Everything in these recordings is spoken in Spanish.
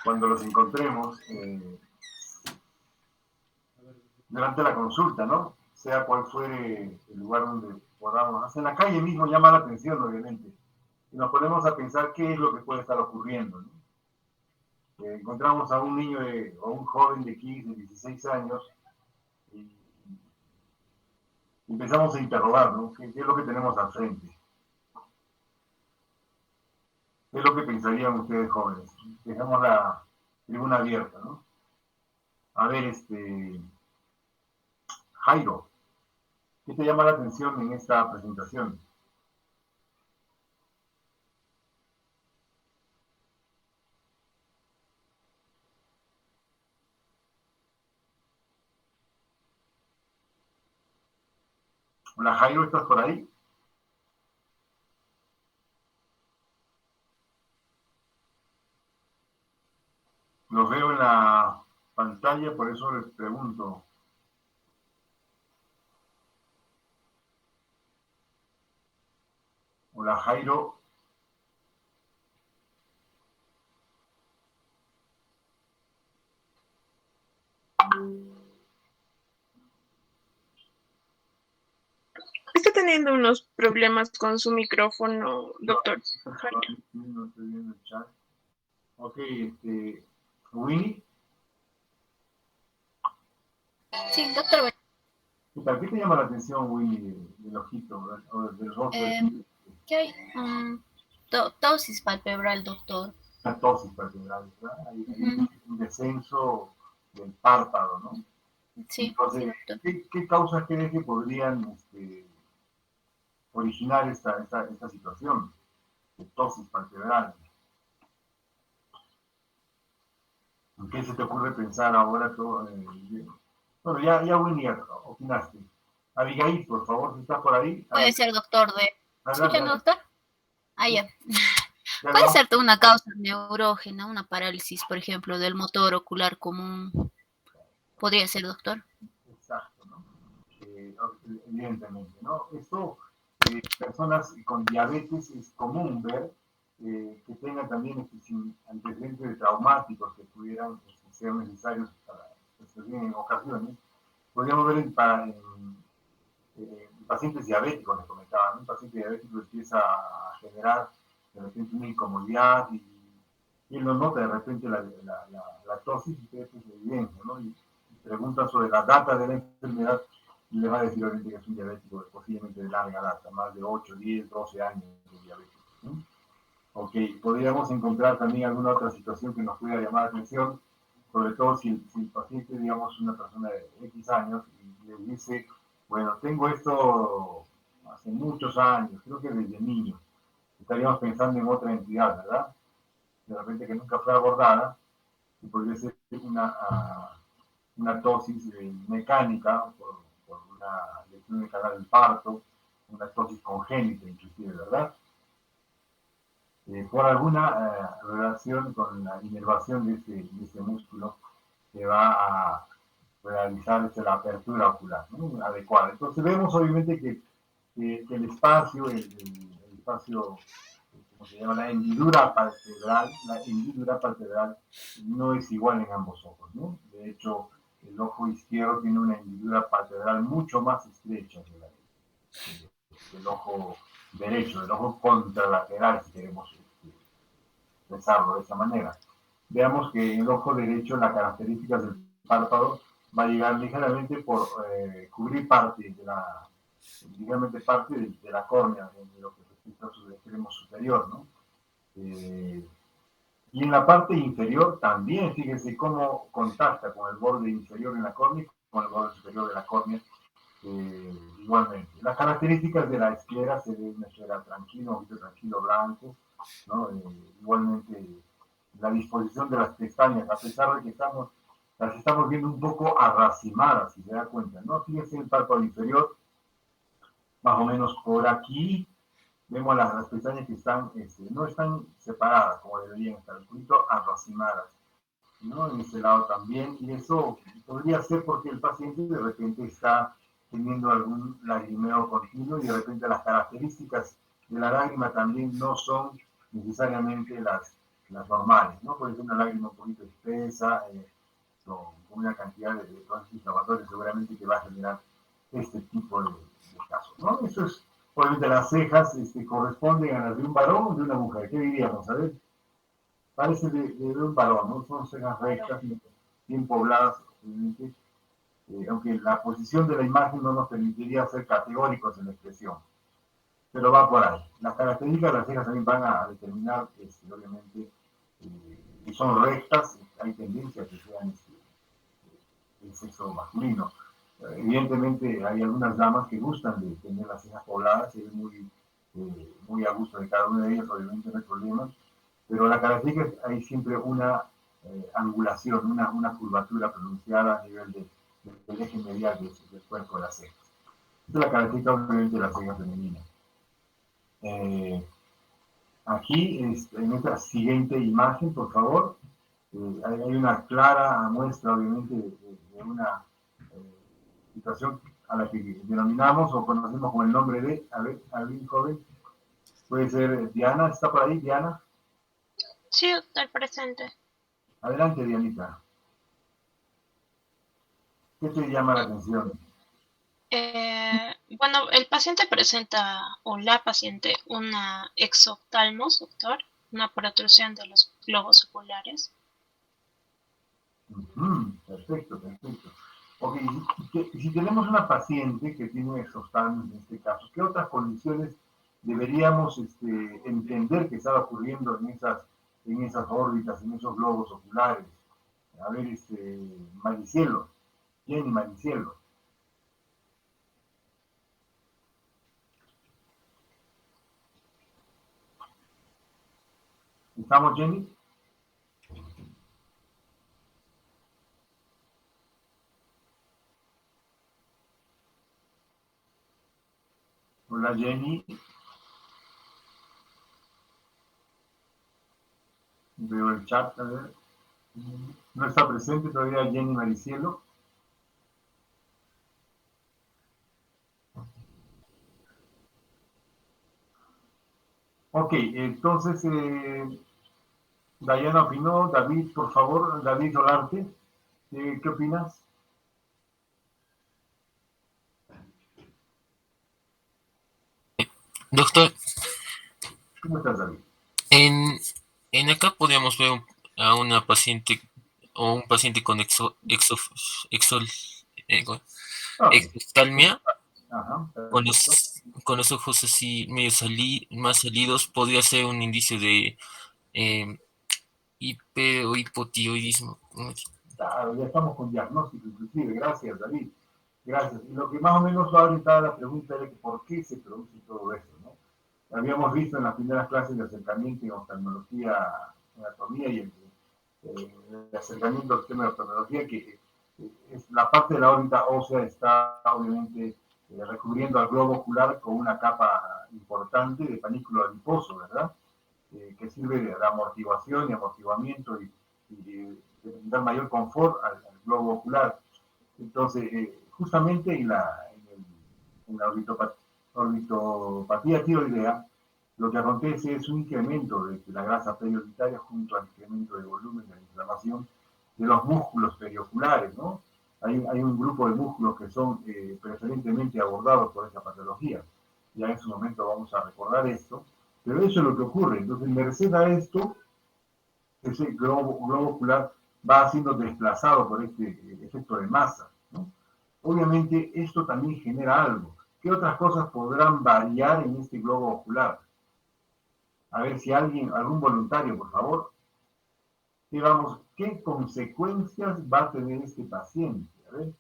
cuando los encontremos durante la consulta, ¿no? Sea cual fuere el lugar donde podamos hacer. En la calle mismo llama la atención, obviamente. Y nos ponemos a pensar qué es lo que puede estar ocurriendo, ¿no? Encontramos a un niño o un joven de 15, 16 años y empezamos a interrogar, ¿no? ¿Qué es lo que tenemos al frente? ¿Qué es lo que pensarían ustedes, jóvenes? Dejamos la tribuna abierta, ¿no? A ver, Jairo, ¿qué te llama la atención en esta presentación? Hola, Jairo, ¿estás por ahí? Los veo en la pantalla, por eso les pregunto. Hola, Jairo. Está teniendo unos problemas con su micrófono, doctor. No estoy viendo el chat. Ok, Winnie. Sí, doctor. ¿Qué te llama la atención, Winnie, del ojito, o del rostro? Que hay tosis palpebral, doctor. Una tosis palpebral, ¿verdad? Hay un descenso del párpado, ¿no? Sí, entonces, sí, doctor. ¿qué causas crees que podrían originar esta situación de tosis palpebral? ¿Qué se te ocurre pensar ahora? Bueno, ya Winnie, opinaste. Abigail, por favor, si estás por ahí. Puede ser, doctor, de... ¿Escuchando, doctor? Ah, ya. Ya Puede ser una causa neurógena, una parálisis, por ejemplo, del motor ocular común. Podría ser, doctor. Exacto, ¿no? Evidentemente, ¿no? Esto, personas con diabetes es común ver que tengan también antecedentes traumáticos que pudieran ser necesarios en ocasiones. Podríamos ver en pacientes diabéticos, les comentaba, ¿no? Un paciente diabético empieza a generar de repente una incomodidad y él no nota de repente la tosis y es evidencia, ¿no? Y pregunta sobre la data de la enfermedad y le va a decir obviamente que es un diabético posiblemente de larga data, más de 8, 10, 12 años de diabetes, ¿no? Ok, podríamos encontrar también alguna otra situación que nos pueda llamar la atención, sobre todo si el paciente, digamos, una persona de X años y le dice, bueno, tengo esto hace muchos años, creo que desde niño. Estaríamos pensando en otra entidad, ¿verdad? De repente que nunca fue abordada, y podría ser una tosis mecánica por una lesión del canal del parto, una tosis congénita inclusive, ¿verdad? Por alguna relación con la inervación de ese músculo que va a realizar la apertura ocular, ¿no? Adecuada. Entonces vemos obviamente que el espacio, el espacio, como se llama, la hendidura palpebral no es igual en ambos ojos, ¿no? De hecho, el ojo izquierdo tiene una hendidura palpebral mucho más estrecha que el ojo derecho, el ojo contralateral, si queremos expresarlo de esa manera. Veamos que en el ojo derecho las características del párpado va a llegar ligeramente por cubrir parte de la córnea, en lo que respecta a su extremo superior, ¿no? Y en la parte inferior también, fíjense cómo contacta con el borde inferior de la córnea, con el borde superior de la córnea, igualmente. Las características de la esclera se ve una esclera tranquila, un tranquilo blanco, ¿no? Igualmente la disposición de las pestañas, a pesar de que las estamos viendo un poco arracimadas, si se da cuenta, ¿no? Fíjense el párpado inferior, más o menos por aquí, vemos las pestañas que no están separadas como deberían estar, un poquito arracimadas, ¿no? En ese lado también, y eso podría ser porque el paciente de repente está teniendo algún lagrimeo continuo y de repente las características de la lágrima también no son necesariamente las normales, ¿no? Puede ser una lágrima un poquito espesa, con una cantidad de procesos inflamatorios seguramente que va a generar este tipo de casos, ¿no? Eso es, obviamente las cejas corresponden a las de un varón o de una mujer. ¿Qué diríamos? A ver, parece de un varón, ¿no? Son cejas rectas, bien pobladas, obviamente, aunque la posición de la imagen no nos permitiría ser categóricos en la expresión, pero va por ahí. Las características de las cejas también van a determinar, obviamente, si son rectas, hay tendencia a que sean el sexo masculino. Evidentemente hay algunas damas que gustan de tener las cejas pobladas, se ve muy a gusto de cada una de ellas, obviamente no hay problema, pero la característica es hay siempre una angulación, una curvatura pronunciada a nivel del eje medial del cuerpo de las cejas. Esta es la característica obviamente de la ceja femenina. Aquí, en esta siguiente imagen, por favor, hay una clara muestra, obviamente, de una situación a la que denominamos o conocemos con el nombre de, a ver, alguien joven, puede ser Diana, ¿está por ahí, Diana? Sí, doctor, presente. Adelante, Dianita. ¿Qué te llama la atención? Bueno, el paciente presenta, o la paciente, una exoftalmos, doctor, una protrusión de los globos oculares. Perfecto. Ok, si tenemos una paciente que tiene exoftalmos en este caso, ¿qué otras condiciones deberíamos entender que estaba ocurriendo en esas órbitas, en esos globos oculares? A ver, Maricielo, Jenny Maricielo. ¿Estamos, Jenny? Hola, Jenny. Veo el chat, a ver. No está presente todavía Jenny Maricielo. Ok, entonces, Dayana opinó, David, por favor, David Solarte, ¿qué opinas? Doctor, ¿Cómo estás, David? en acá podríamos ver a una paciente o un paciente con exoftalmia, con los ojos así medio más salidos, podría ser un indicio de hiper o hipotiroidismo. Claro, ya estamos con diagnóstico, inclusive. Gracias, David. Gracias. Y lo que más o menos va a orientar la pregunta es por qué se produce todo eso, ¿no? Habíamos visto en las primeras clases de acercamiento en oftalmología, anatomía y el acercamiento al tema de oftalmología que la parte de la órbita ósea está obviamente recubriendo al globo ocular con una capa importante de panículo adiposo, ¿verdad? Que sirve de amortiguación y amortiguamiento y de dar mayor confort al globo ocular. Entonces, justamente en la orbitopatía tiroidea, lo que acontece es un incremento de la grasa periorbitaria junto al incremento de volumen de la inflamación de los músculos perioculares, ¿no? Hay un grupo de músculos que son preferentemente abordados por esta patología. Ya en su momento vamos a recordar esto, pero eso es lo que ocurre. Entonces, merced a esto, ese globo ocular va siendo desplazado por este efecto de masa, ¿no? Obviamente, esto también genera algo. ¿Qué otras cosas podrán variar en este globo ocular? A ver si algún voluntario, por favor, ¿qué consecuencias va a tener este paciente? A ver,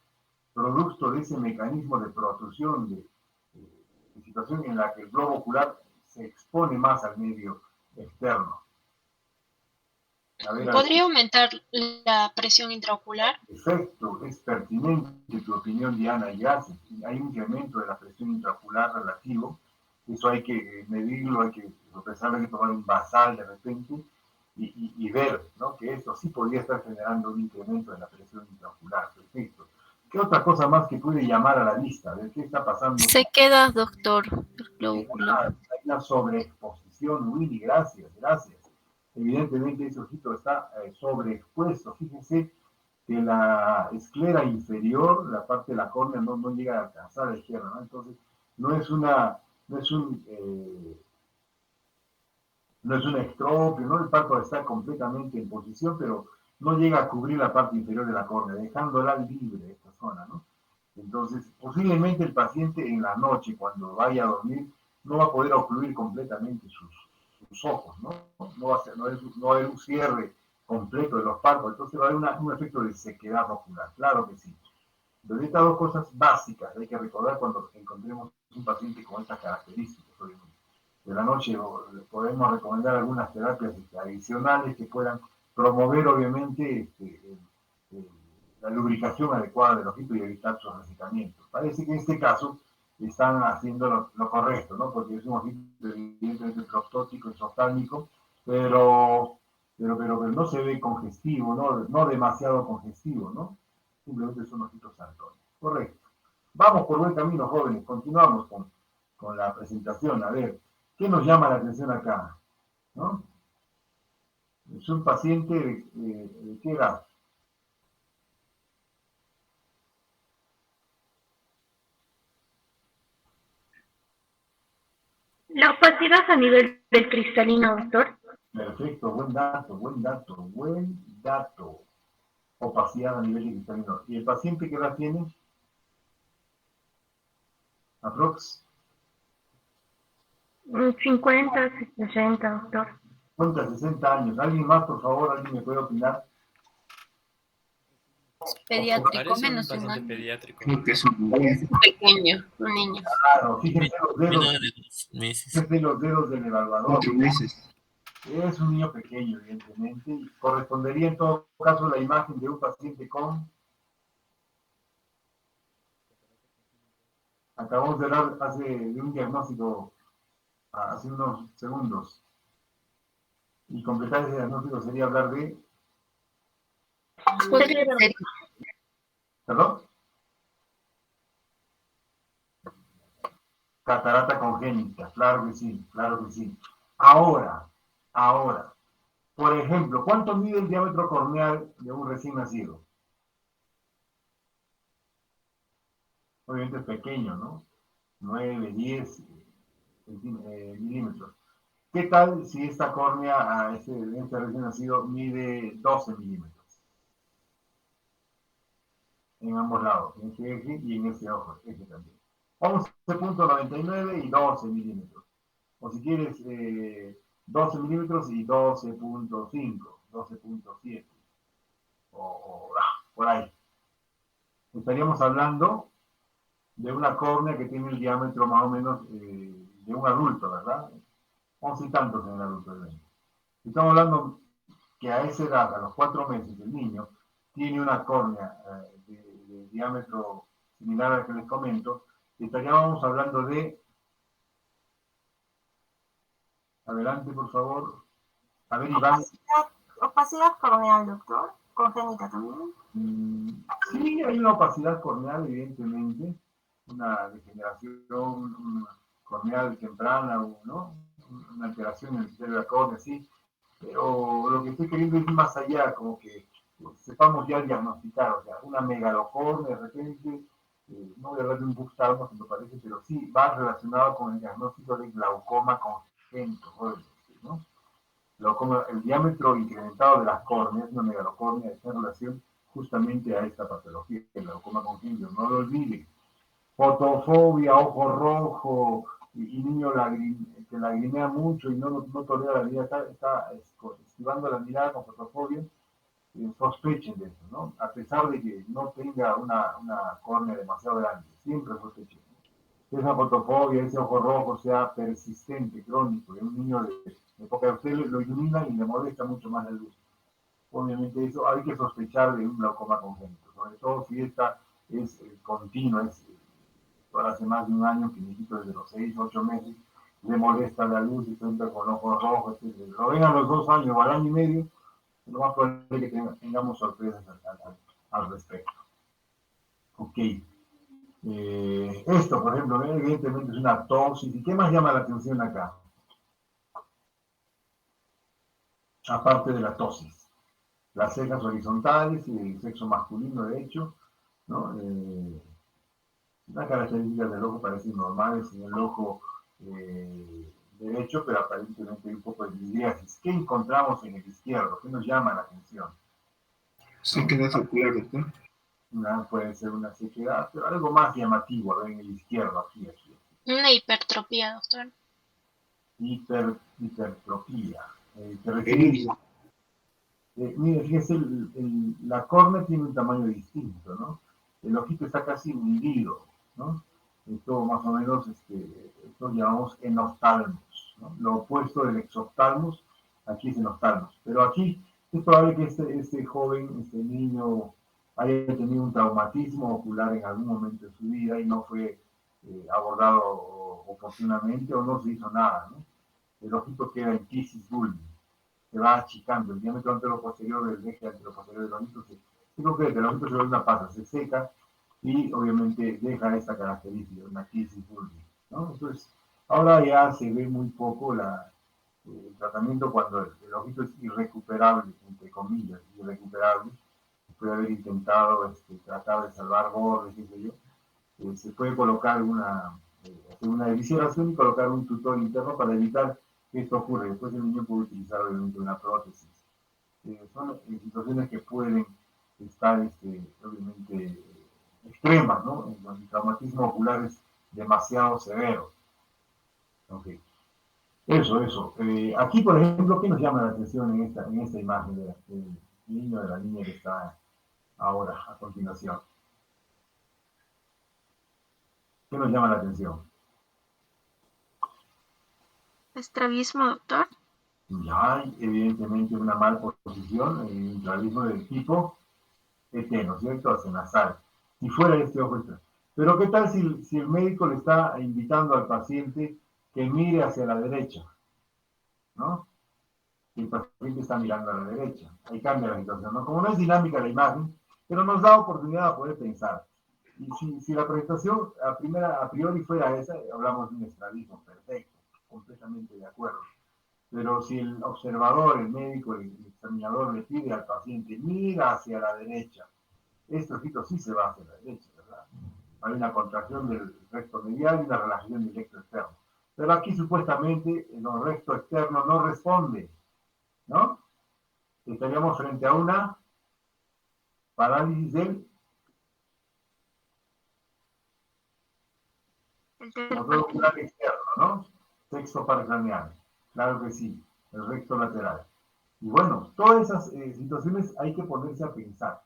producto de ese mecanismo de protrusión, de situación en la que el globo ocular se expone más al medio externo. ¿Podría aumentar la presión intraocular? Perfecto, es pertinente tu opinión, Diana, y gracias. Hay un incremento de la presión intraocular relativo, eso hay que medirlo, hay que empezar a tomar un basal de repente y ver, ¿no? Que esto sí podría estar generando un incremento de la presión intraocular. Perfecto. ¿Qué otra cosa más que puede llamar a la vista? A ver qué está pasando. Se queda, doctor, el globo ocular. Hay una sobreexposición atención, Willy, gracias, gracias. Evidentemente ese ojito está sobreexpuesto. Fíjense que la esclera inferior, la parte de la córnea, no llega a alcanzar a la izquierda, ¿no? Entonces, no es un extropio, ¿no? El párpado está completamente en posición, pero no llega a cubrir la parte inferior de la córnea, dejándola libre esta zona, ¿no? Entonces, posiblemente el paciente en la noche, cuando vaya a dormir, no va a poder ocluir completamente sus ojos, ¿no? No va a haber un cierre completo de los párpados, entonces va a haber un efecto de sequedad ocular, claro que sí. Entonces, estas dos cosas básicas hay que recordar cuando encontremos un paciente con estas características, obviamente. De la noche podemos recomendar algunas terapias adicionales que puedan promover, obviamente, la lubricación adecuada del ojito y evitar su resecamiento. Parece que en este caso están haciendo lo correcto, ¿no? Porque es un ojito evidentemente prostótico, exoftálmico, pero no se ve congestivo, no demasiado congestivo, ¿no? Simplemente son ojitos saltones. Correcto. Vamos por buen camino, jóvenes. Continuamos con la presentación. A ver, ¿qué nos llama la atención acá? ¿No? Es un paciente de ¿qué edad? La opacidad a nivel del cristalino, doctor. Perfecto, buen dato, buen dato, buen dato. Opacidad a nivel de cristalino. ¿Y el paciente qué edad tiene? Aprox. 50, 60, doctor. Cuenta 60 años. ¿Alguien más, por favor? ¿Alguien me puede opinar? Pediátrico, Parece un menos de un paciente año. pediátrico. Creo que es un bebé. Pequeño, un niño. Claro, fíjense los Menor dedos, de 2 meses. fíjense los dedos del evaluador. 4 meses. Es un niño pequeño, evidentemente, y correspondería en todo caso la imagen de un paciente con... Acabamos de hablar de un diagnóstico hace unos segundos. Y completar ese diagnóstico sería hablar de... ¿Perdón? Catarata congénita, claro que sí, claro que sí. Ahora, por ejemplo, ¿cuánto mide el diámetro corneal de un recién nacido? Obviamente es pequeño, ¿no? 9, 10 milímetros. ¿Qué tal si esta córnea a este recién nacido mide 12 milímetros? En ambos lados, en este eje y en este ojo, eje también. 11.99 y 12 milímetros. O si quieres, 12 milímetros y 12.5, 12.7. Por ahí. Estaríamos hablando de una córnea que tiene el diámetro más o menos de un adulto, ¿verdad? 11 y tantos en el adulto. Estamos hablando que a esa edad, a los 4 meses, el niño tiene una córnea de diámetro similar al que les comento, y estaríamos hablando de... Adelante, por favor. A ver, Iván. Opacidad corneal, doctor. Congénita también. Sí, hay una opacidad corneal, evidentemente. Una degeneración corneal temprana, ¿no? Una alteración en el sistema de la córnea, sí. Pero lo que estoy queriendo es ir más allá, como que sepamos ya diagnosticar, o sea, una megalocornea de repente, no voy a hablar de un buxtalmo, me parece, pero sí va relacionado con el diagnóstico de glaucoma congénito, ¿no? El diámetro incrementado de las córneas, una megalocornea, está en relación justamente a esta patología, el glaucoma congénito, no lo olviden. Fotofobia, ojo rojo, y niño que lagrimea mucho y no tolera la vida, está esquivando la mirada con fotofobia, sospechen de eso, ¿no? A pesar de que no tenga una córnea demasiado grande, siempre sospechen. Esa fotofobia, ese ojo rojo sea persistente, crónico, de un niño de poca, usted lo ilumina y le molesta mucho más la luz. Obviamente eso hay que sospechar de un glaucoma congénito, sobre todo si esta es continua, hace más de un año que mi hijito desde los 6, 8 meses le molesta la luz y entra con ojos rojos, etc. Lo ven a los 2 años o al año y medio, lo más probable es que tengamos sorpresas al respecto. Ok. Esto, por ejemplo, evidentemente es una tosis. ¿Y qué más llama la atención acá? aparte de la ptosis. Las cejas horizontales y el sexo masculino, de hecho, ¿no? Las características del ojo parecen normales en el ojo derecho, pero aparentemente hay un poco de vidriasis. ¿Qué encontramos en el izquierdo? ¿Qué nos llama la atención? Sequedad ocular, doctor. Puede ser una sequedad, pero algo más llamativo, a ver, en el izquierdo, aquí. Una hipertropía, doctor. Hipertropía. ¿Te refieres? Mire, fíjese, la córnea tiene un tamaño distinto, ¿no? El ojito está casi hundido, ¿no? Esto más o menos, esto llamamos enoftalmos, ¿no? Lo opuesto del exoftalmos, aquí es enoftalmos. Pero aquí es probable que este joven, este niño, haya tenido un traumatismo ocular en algún momento de su vida y no fue abordado oportunamente o no se hizo nada, ¿no? El ojito queda en ptisis bulbi, se va achicando, el diámetro anteroposterior del eje anteroposterior del ojito el ojito se vuelve una pasa, se seca y obviamente deja esta característica, una ptisis bulbi, ¿no? Entonces, ahora ya se ve muy poco el tratamiento cuando el ojito es irrecuperable, entre comillas, irrecuperable. Se puede haber intentado tratar de salvar bordes, qué sé yo. Se puede colocar hacer una evisceración y colocar un tutor interno para evitar que esto ocurra. Después el niño puede utilizar obviamente una prótesis. Son situaciones que pueden estar obviamente extremas, ¿no? El traumatismo ocular es demasiado severo. Okay. Eso. Aquí, por ejemplo, ¿qué nos llama la atención en esta imagen del niño, de la niña que está ahora, a continuación? ¿Qué nos llama la atención? ¿Estrabismo, doctor? Ya hay evidentemente una malposición, un estrabismo del tipo ET, ¿no es cierto? Hacia nasal. Si fuera este ojo extra. Pero ¿qué tal si el médico le está invitando al paciente que mire hacia la derecha? ¿No? Y el paciente está mirando a la derecha. Ahí cambia la situación, ¿no? Como no es dinámica la imagen, pero nos da oportunidad de poder pensar. Y si la presentación a priori fuera esa, hablamos de un estrabismo perfecto, completamente de acuerdo. Pero si el observador, el médico, el examinador le pide al paciente, mira hacia la derecha, este ojito sí se va hacia la derecha, ¿verdad? Hay una contracción del recto medial y una relajación del recto externo. Pero aquí supuestamente el recto externo no responde, ¿no? Estaríamos frente a una parálisis del motor ocular externo, ¿no? Sexto paracraneal. Claro que sí, el recto lateral. Y bueno, todas esas situaciones hay que ponerse a pensar.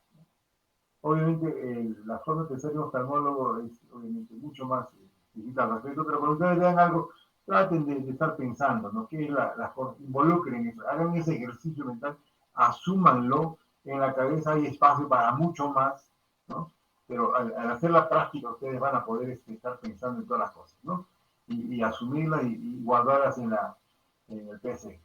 Obviamente, la forma de pensar de un oftalmólogo es obviamente mucho más distinta al respecto, pero cuando ustedes vean algo, traten de estar pensando, ¿no? ¿Qué es involucren eso, hagan ese ejercicio mental, asúmanlo, en la cabeza hay espacio para mucho más, ¿no? Pero al hacer la práctica, ustedes van a poder estar pensando en todas las cosas, ¿no? Y asumirlas y guardarlas en el PC,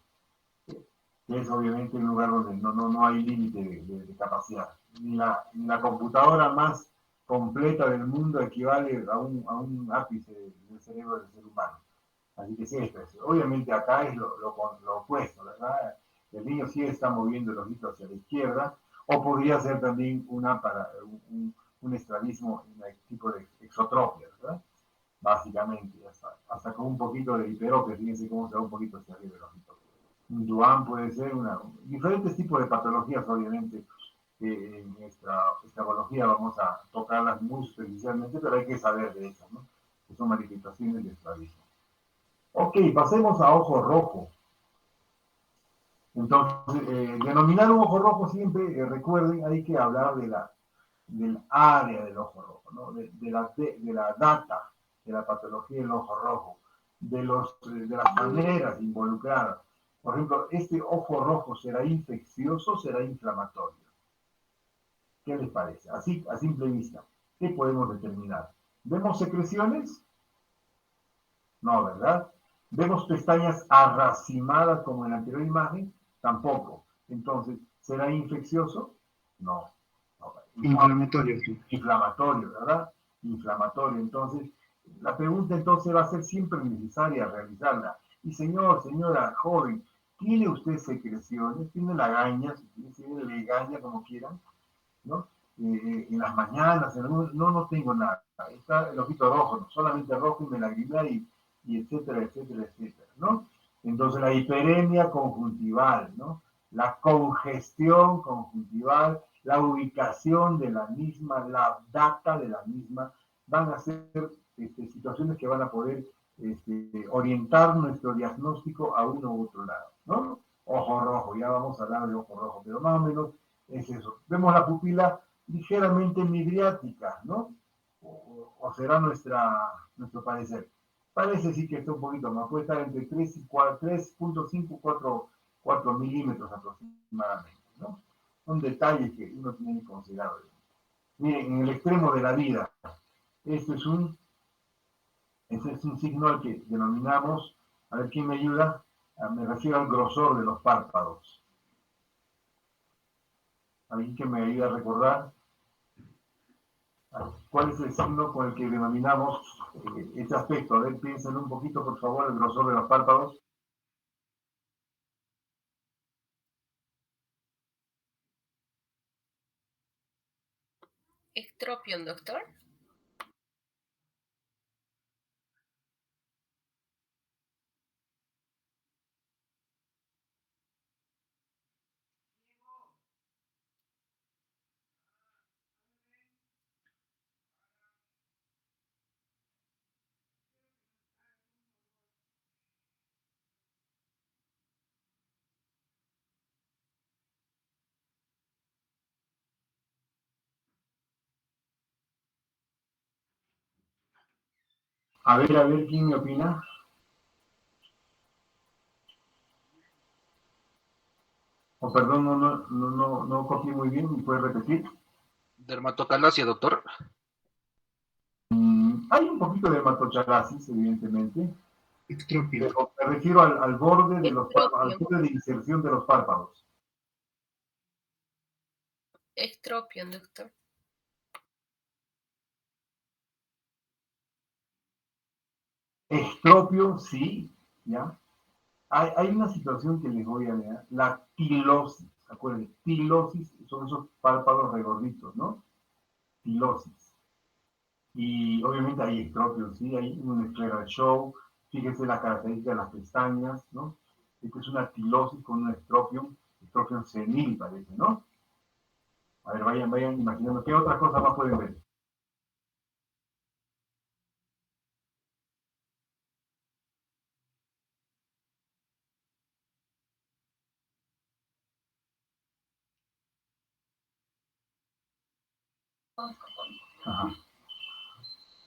que es obviamente un lugar donde no hay límite de capacidad. Ni la computadora más completa del mundo equivale a un ápice del cerebro del ser humano. Así que sí, obviamente acá es lo opuesto, ¿verdad? El niño sí está moviendo el ojito hacia la izquierda, o podría ser también un estrabismo, un tipo de exotropia, ¿verdad? Básicamente, hasta con un poquito de hiperopia, fíjense cómo se va un poquito hacia arriba el ojito. Un Duan puede ser diferentes tipos de patologías, obviamente, que en nuestra estrabología vamos a tocarlas muy superficialmente, pero hay que saber de eso, ¿no? Que son manifestaciones de estrabismo. Ok, pasemos a ojo rojo. Entonces, denominar un ojo rojo siempre, recuerden, hay que hablar del área del ojo rojo, ¿no? de la data de la patología del ojo rojo, de las maneras involucradas. Por ejemplo, ¿este ojo rojo será infeccioso o será inflamatorio? ¿Qué les parece? Así, a simple vista, ¿qué podemos determinar? ¿Vemos secreciones? No, ¿verdad? ¿Vemos pestañas arracimadas como en la anterior imagen? Tampoco. Entonces, ¿será infeccioso? No. Inflamatorio. Inflamatorio, ¿verdad? Inflamatorio. Entonces, la pregunta entonces va a ser siempre necesaria realizarla. Y señora, joven, tiene usted secreciones, tiene lagañas, tiene legaña, como quieran, ¿no? En las mañanas, no tengo nada. Está el ojito rojo, ¿no? Solamente rojo y me lagrimea y etcétera, etcétera, etcétera, ¿no? Entonces la hiperemia conjuntival, ¿no? La congestión conjuntival, la ubicación de la misma, la data de la misma, van a ser situaciones que van a poder orientar nuestro diagnóstico a uno u otro lado, ¿no? Ojo rojo, ya vamos a hablar de ojo rojo, pero más o menos es eso. Vemos la pupila ligeramente midriática, ¿no? O será nuestro parecer. Parece sí que está un poquito más, puede estar entre 3.5 y 4 milímetros aproximadamente, ¿no? Son detalles que uno tiene que considerar. Miren, en el extremo de la vida, este es un signo al que denominamos, a ver quién me ayuda, me refiero al grosor de los párpados. ¿Alguien que me ayude a recordar? ¿Cuál es el signo con el que denominamos este aspecto? A ver, piensen un poquito, por favor, el grosor de los párpados. Ectropion, doctor. A ver, ¿quién me opina? O perdón, no copié muy bien, ¿me puede repetir? Dermatocalasia, doctor. Hay un poquito de hematochalasis, evidentemente, Ectropio. pero me refiero al borde de los párpados, al borde de inserción de los párpados. Ectropion, doctor. Estropio, sí, ¿ya? Hay una situación que les voy a leer, la tilosis, acuérdense, tilosis son esos párpados regorditos, ¿no? Tilosis. Y obviamente hay estropio, sí, hay un escleral show, fíjese la característica de las pestañas, ¿no? Esta es una tilosis con un estropión senil parece, ¿no? A ver, vayan imaginando, ¿qué otras cosas más pueden ver? Ajá.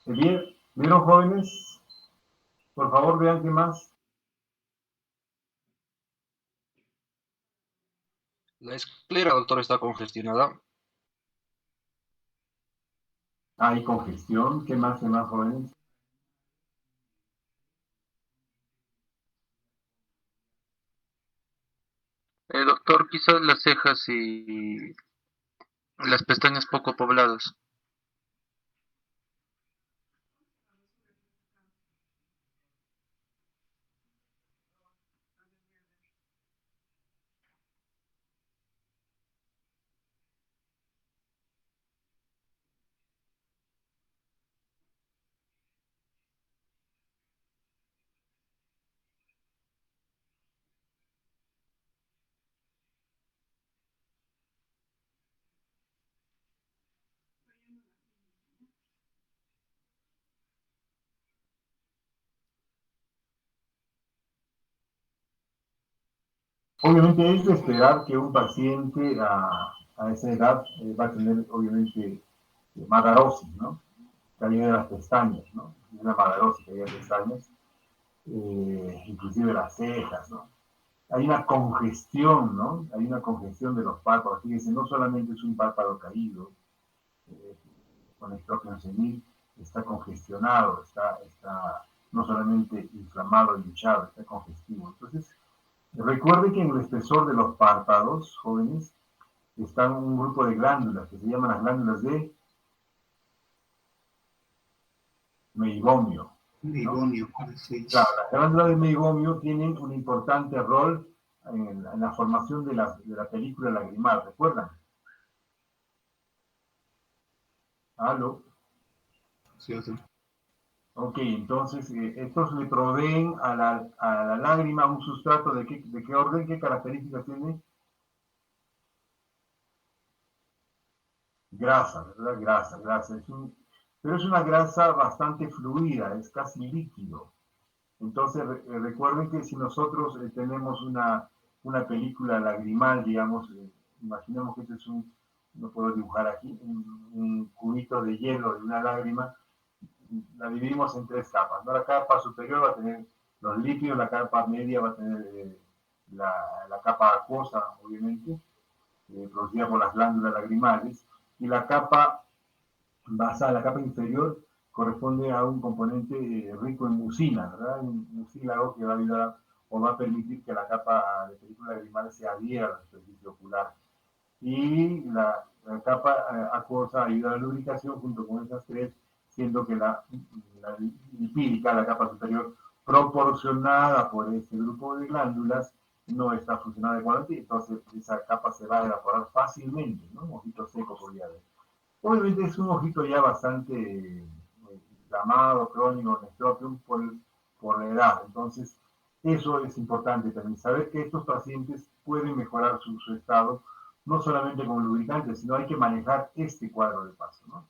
Bien, ¿vieron, jóvenes? Por favor, vean qué más. La esclera, doctor, está congestionada. Hay congestión, ¿qué más, jóvenes? Doctor, quizás las cejas y las pestañas poco pobladas. Obviamente es de esperar que un paciente a esa edad va a tener, obviamente, madarosis, ¿no? Caída de las pestañas, ¿no? Una madarosis, caída de pestañas, inclusive las cejas, ¿no? Hay una congestión, ¿no? Hay una congestión de los párpados. Fíjense, no solamente es un párpado caído, eh, con estrógeno senil, está congestionado, está no solamente inflamado y hinchado, está congestivo. Entonces, recuerde que en el espesor de los párpados, jóvenes, está un grupo de glándulas que se llaman las glándulas de meibomio. Meibomio, sí. Claro, las glándulas de meibomio tienen un importante rol en la formación de la película lagrimal, ¿recuerdan? ¿Aló? Sí, doctor. Ok, entonces estos le proveen a la lágrima un sustrato de qué orden, qué características tiene. Grasa, ¿verdad? Grasa. Pero es una grasa bastante fluida, es casi líquido. Entonces recuerden que si nosotros tenemos una película lagrimal, digamos, imaginemos que este es no puedo dibujar aquí, un cubito de hielo de una lágrima, la dividimos en tres capas, ¿no? La capa superior va a tener los lípidos, la capa media va a tener la capa acuosa, obviamente, producida por las glándulas lagrimales, y la capa basal, la capa inferior, corresponde a un componente rico en mucina, ¿verdad? Un mucílago que va a ayudar o va a permitir que la capa de película lagrimal se adhiera a la superficie ocular. Y la capa acuosa ayuda a la lubricación junto con esas tres, siendo que la lipídica, la capa superior, proporcionada por este grupo de glándulas, no está funcionando adecuadamente, entonces esa capa se va a evaporar fácilmente, ¿no? Un ojito seco podría haber. Obviamente es un ojito ya bastante inflamado, crónico, necropium por la edad. Entonces, eso es importante también, saber que estos pacientes pueden mejorar su estado, no solamente con lubricantes, sino hay que manejar este cuadro de paso, ¿no?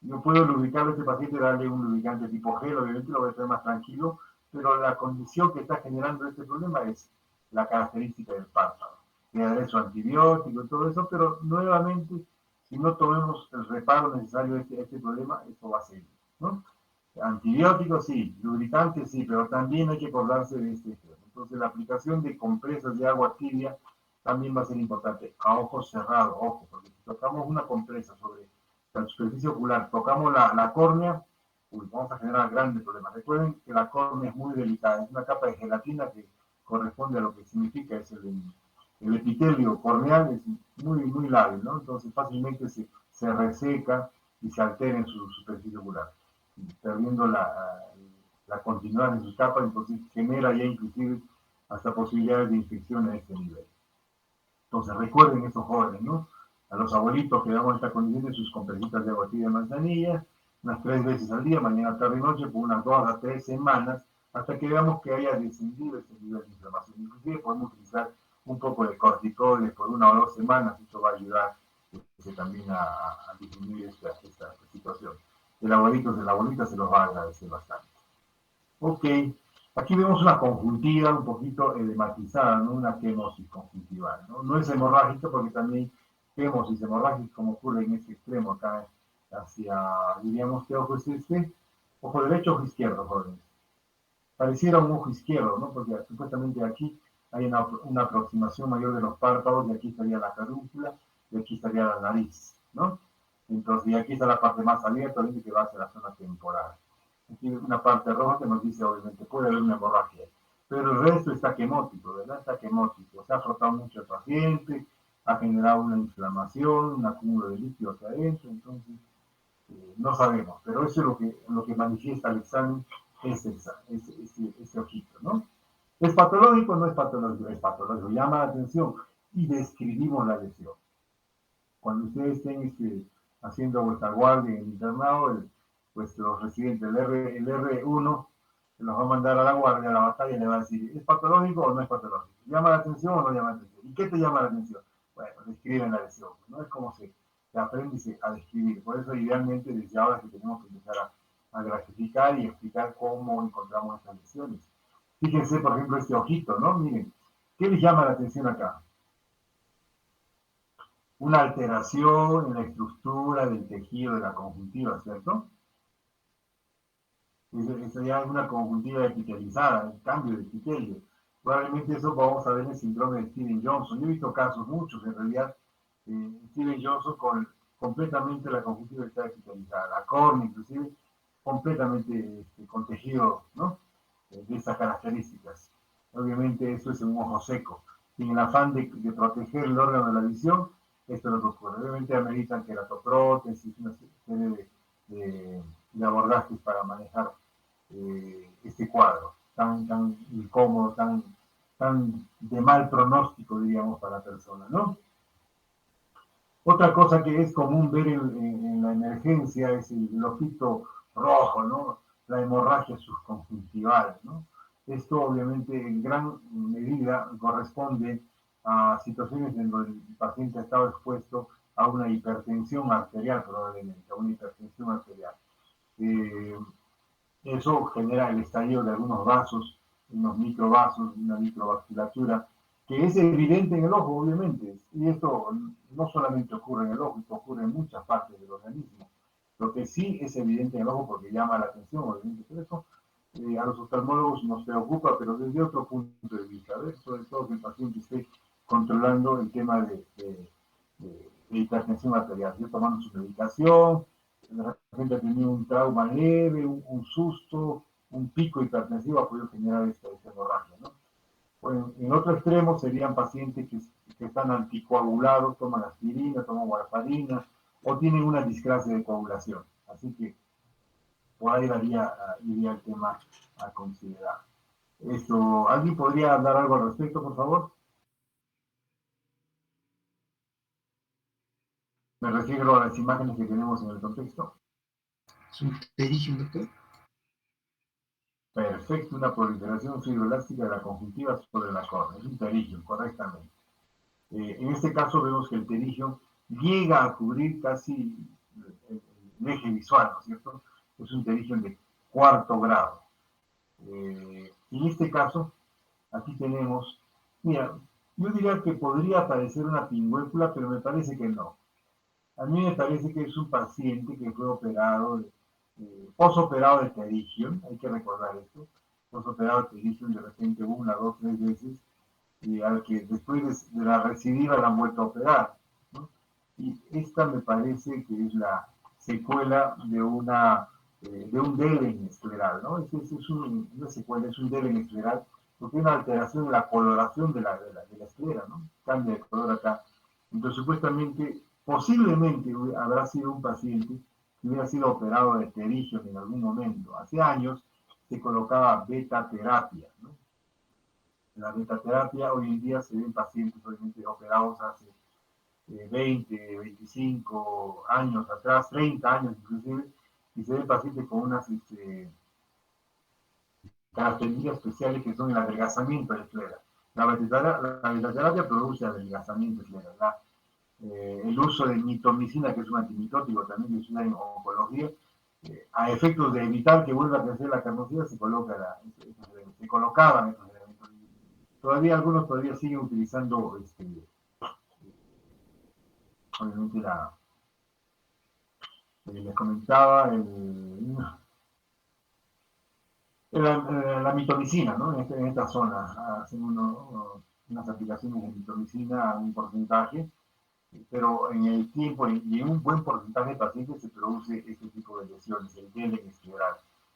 Yo puedo lubricar a este paciente, darle un lubricante tipo gel, obviamente lo voy a hacer más tranquilo, pero la condición que está generando este problema es la característica del párpado. Le daré su antibiótico y todo eso, pero nuevamente, si no tomemos el reparo necesario a este problema, esto va a seguir, ¿no? Antibióticos sí, lubricantes sí, pero también hay que acordarse de este extremo. Entonces, la aplicación de compresas de agua tibia también va a ser importante, a ojos cerrados, ojo, porque si tocamos una compresa sobre la superficie ocular, tocamos la córnea, vamos a generar grandes problemas. Recuerden que la córnea es muy delicada, es una capa de gelatina que corresponde a lo que significa es el epitelio corneal, es muy lábil, ¿no? Entonces fácilmente se reseca y se altera en su superficie ocular, perdiendo la continuidad de su capa, entonces genera ya inclusive hasta posibilidades de infección a este nivel. Entonces recuerden estos jóvenes, ¿no? A los abuelitos que damos esta condición de sus compresitas de agua tibia de manzanilla, unas 3 veces al día, mañana, tarde y noche, por unas 2 a 3 semanas, hasta que veamos que haya descendido ese nivel de inflamación. Inclusive podemos utilizar un poco de corticoides por 1 o 2 semanas, esto va a ayudar también a disminuir esta situación. El abuelita se los va a agradecer bastante. Ok, aquí vemos una conjuntiva un poquito edematizada, ¿no? Una quemosis conjuntival, ¿no? No es hemorrágica porque también quemosis hemorrágica como ocurre en este extremo acá hacia, diríamos, ¿qué ojo es este? Ojo derecho, ojo izquierdo, jóvenes. Pareciera un ojo izquierdo, ¿no? Porque supuestamente aquí hay una aproximación mayor de los párpados, y aquí estaría la carúncula, y aquí estaría la nariz, ¿no? Entonces, y aquí está la parte más abierta, que va hacia la zona temporal. Aquí hay una parte roja que nos dice, obviamente, puede haber una hemorragia, pero el resto está quemótico, ¿verdad? Está quemótico, se ha frotado mucho el paciente, ha generado una inflamación, un acúmulo de líquido hacia adentro, entonces no sabemos, pero eso es lo que manifiesta el examen, este ojito, ¿no? ¿Es patológico o no es patológico? Es patológico, llama la atención y describimos la lesión. Cuando ustedes estén haciendo vuestra guardia en el internado, pues los residentes, el R1, se los va a mandar a la guardia, a la batalla, y le va a decir, ¿es patológico o no es patológico? ¿Llama la atención o no llama la atención? ¿Y qué te llama la atención? Bueno, describen la lesión, ¿no? Es como se aprende a describir. Por eso, idealmente, desde ahora que tenemos que empezar a graficar y explicar cómo encontramos estas lesiones. Fíjense, por ejemplo, este ojito, ¿no? Miren, ¿qué les llama la atención acá? Una alteración en la estructura del tejido de la conjuntiva, ¿cierto? Esa ya es una conjuntiva epitelializada, el cambio de epitelio. Probablemente eso vamos a ver en el síndrome de Steven-Johnson. Yo he visto casos, muchos en realidad, Steven-Johnson completamente la conjuntiva está epitelializada, la córnea inclusive completamente con tejido, ¿no? De estas características. Obviamente eso es un ojo seco. Sin el afán de proteger el órgano de la visión, esto es lo que ocurre. Obviamente ameritan queratoprótesis, una serie de abordajes para manejar este cuadro tan incómodo, tan tan de mal pronóstico, diríamos, para la persona, ¿no? Otra cosa que es común ver en la emergencia es el ojito rojo, ¿no? La hemorragia subconjuntival, ¿no? Esto obviamente en gran medida corresponde a situaciones en donde el paciente ha estado expuesto a una hipertensión arterial, probablemente, a una hipertensión arterial. Eso genera el estallido de algunos vasos, unos microvasos, una microvasculatura, que es evidente en el ojo, obviamente. Y esto no solamente ocurre en el ojo, esto ocurre en muchas partes del organismo. Lo que sí es evidente en el ojo porque llama la atención, obviamente, por eso a los oftalmólogos nos preocupa, pero desde otro punto de vista, ¿ves? Sobre todo que el paciente esté controlando el tema de hipertensión arterial, ¿sí? Tomando su medicación, la gente ha tenido un trauma leve, un susto, un pico hipertensivo ha podido generar esta hemorragia, ¿no? Bueno, en otro extremo serían pacientes que están anticoagulados, toman aspirina, toman warfarina, o tienen una discrasia de coagulación. Así que por ahí iría el tema a considerar. ¿Alguien podría hablar algo al respecto, por favor? Me refiero a las imágenes que tenemos en el contexto. ¿Es un pterígio, doctor? Perfecto, una proliferación fibroelástica de la conjuntiva sobre la córnea. Es un pterígio, correctamente. En este caso vemos que el pterígio llega a cubrir casi el eje visual, ¿no es cierto? Es un pterígio de cuarto grado. En este caso, aquí tenemos, mira, yo diría que podría parecer una pingüécula, pero me parece que no. A mí me parece que es un paciente que fue operado, posoperado de pterígio, hay que recordar esto, posoperado de pterígio de repente 1, 2, 3 veces, al que después de la recidiva la han vuelto a operar, ¿no? Y esta me parece que es la secuela de un Dellen escleral, ¿no? Una secuela, es un Dellen escleral, porque hay una alteración en la coloración de la esclera, ¿no? Cambia de color acá. Entonces, supuestamente, posiblemente habrá sido un paciente que hubiera sido operado de pterígio en algún momento. Hace años se colocaba beta terapia, ¿no? La betaterapia hoy en día se ven pacientes obviamente operados hace 20, 25 años atrás, 30 años inclusive, y se ven pacientes con unas características especiales que son el adelgazamiento de la esclera. La betaterapia produce adelgazamiento de esclera. El uso de mitomicina, que es un antimitótico también que se usa en oncología, a efectos de evitar que vuelva a crecer la carnosidad, se colocaban estos elementos. Todavía algunos siguen utilizando, obviamente, les comentaba, la mitomicina, ¿no? En esta zona hacen unas aplicaciones de mitomicina a un porcentaje, pero en el tiempo y en un buen porcentaje de pacientes se produce este tipo de lesiones, el Dellen escleral.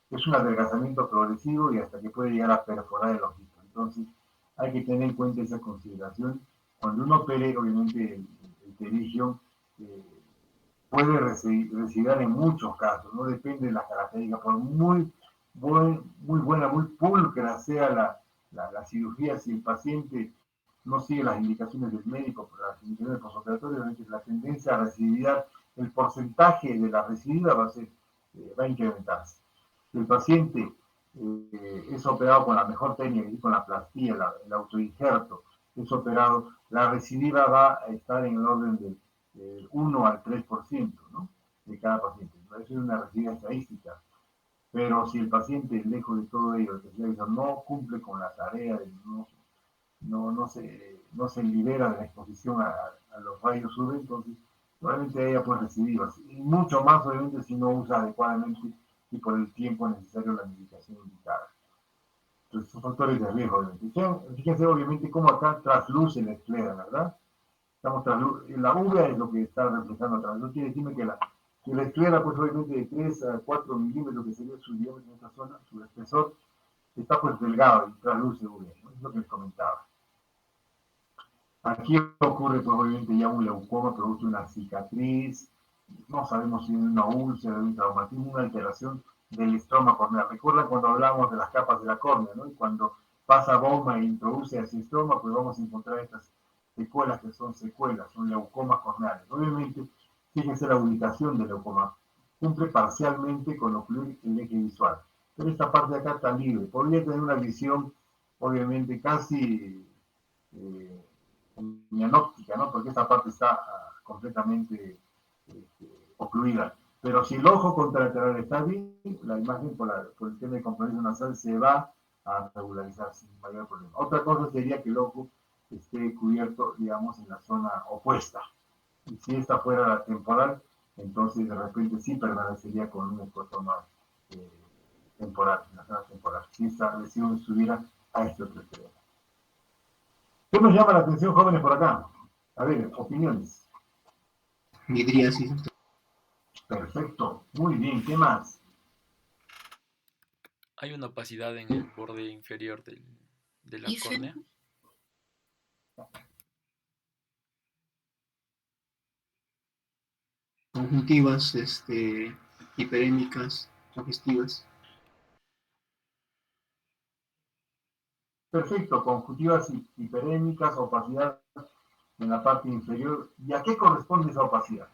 Es un adelgazamiento progresivo y hasta que puede llegar a perforar el ojito. Entonces, hay que tener en cuenta esa consideración. Cuando uno opere, obviamente, el pterígio puede residir en muchos casos, no depende de las características, por muy buena, muy pulcra sea la cirugía, si el paciente no sigue las indicaciones del médico, por las indicaciones postoperatorias, la tendencia a recidivar, el porcentaje de la recidiva va a incrementarse. Si el paciente es operado con la mejor técnica, con la plastía, el autoinjerto, es operado, la recidiva va a estar en el orden del 1 al 3%, ¿no? De cada paciente. Eso es una recidiva estadística. Pero si el paciente, lejos de todo ello, no cumple con la tarea, no se libera de la exposición a los rayos UV, entonces probablemente ella puede recibir, y mucho más obviamente si no usa adecuadamente y por el tiempo necesario la medicación indicada. Entonces son factores de riesgo, obviamente. Fíjense obviamente cómo acá trasluce la esclera, ¿verdad? La uva es lo que está reflejando atrás. Eso quiere decirme que la esclera, pues obviamente de 3 a 4 milímetros, que sería su diámetro en esta zona, su espesor, está pues delgado y trasluce uva, ¿no? Es lo que les comentaba. Aquí ocurre pues obviamente ya un leucoma, produce una cicatriz, no sabemos si es una úlcera, un traumatismo, una alteración del estroma corneal. Recuerdan cuando hablábamos de las capas de la córnea, ¿no? Y cuando pasa Bowman e introduce acistroma, pues vamos a encontrar estas secuelas que son secuelas, son leucomas corneales. Obviamente, fíjense la ubicación del leucoma. Cumple parcialmente con ocluir el eje visual. Pero esta parte de acá está libre. Podría tener una visión, obviamente, casi mianóptica, ¿no? Porque esta parte está completamente ocluida. Pero si el ojo contralateral está bien, la imagen por el tema de compromiso nasal se va a regularizar sin mayor problema. Otra cosa sería que el ojo esté cubierto, digamos, en la zona opuesta. Y si esta fuera la temporal, entonces de repente sí permanecería con un escotoma temporal, en la zona temporal. Si esta lesión estuviera a este otro extremo. ¿Qué nos llama la atención, jóvenes, por acá? A ver, opiniones. Midriasis, doctor. Perfecto, muy bien, ¿qué más? Hay una opacidad en el borde inferior de la córnea. Conjuntivas, hiperémicas, congestivas. Perfecto, conjuntivas hiperémicas, opacidad en la parte inferior. ¿Y a qué corresponde esa opacidad?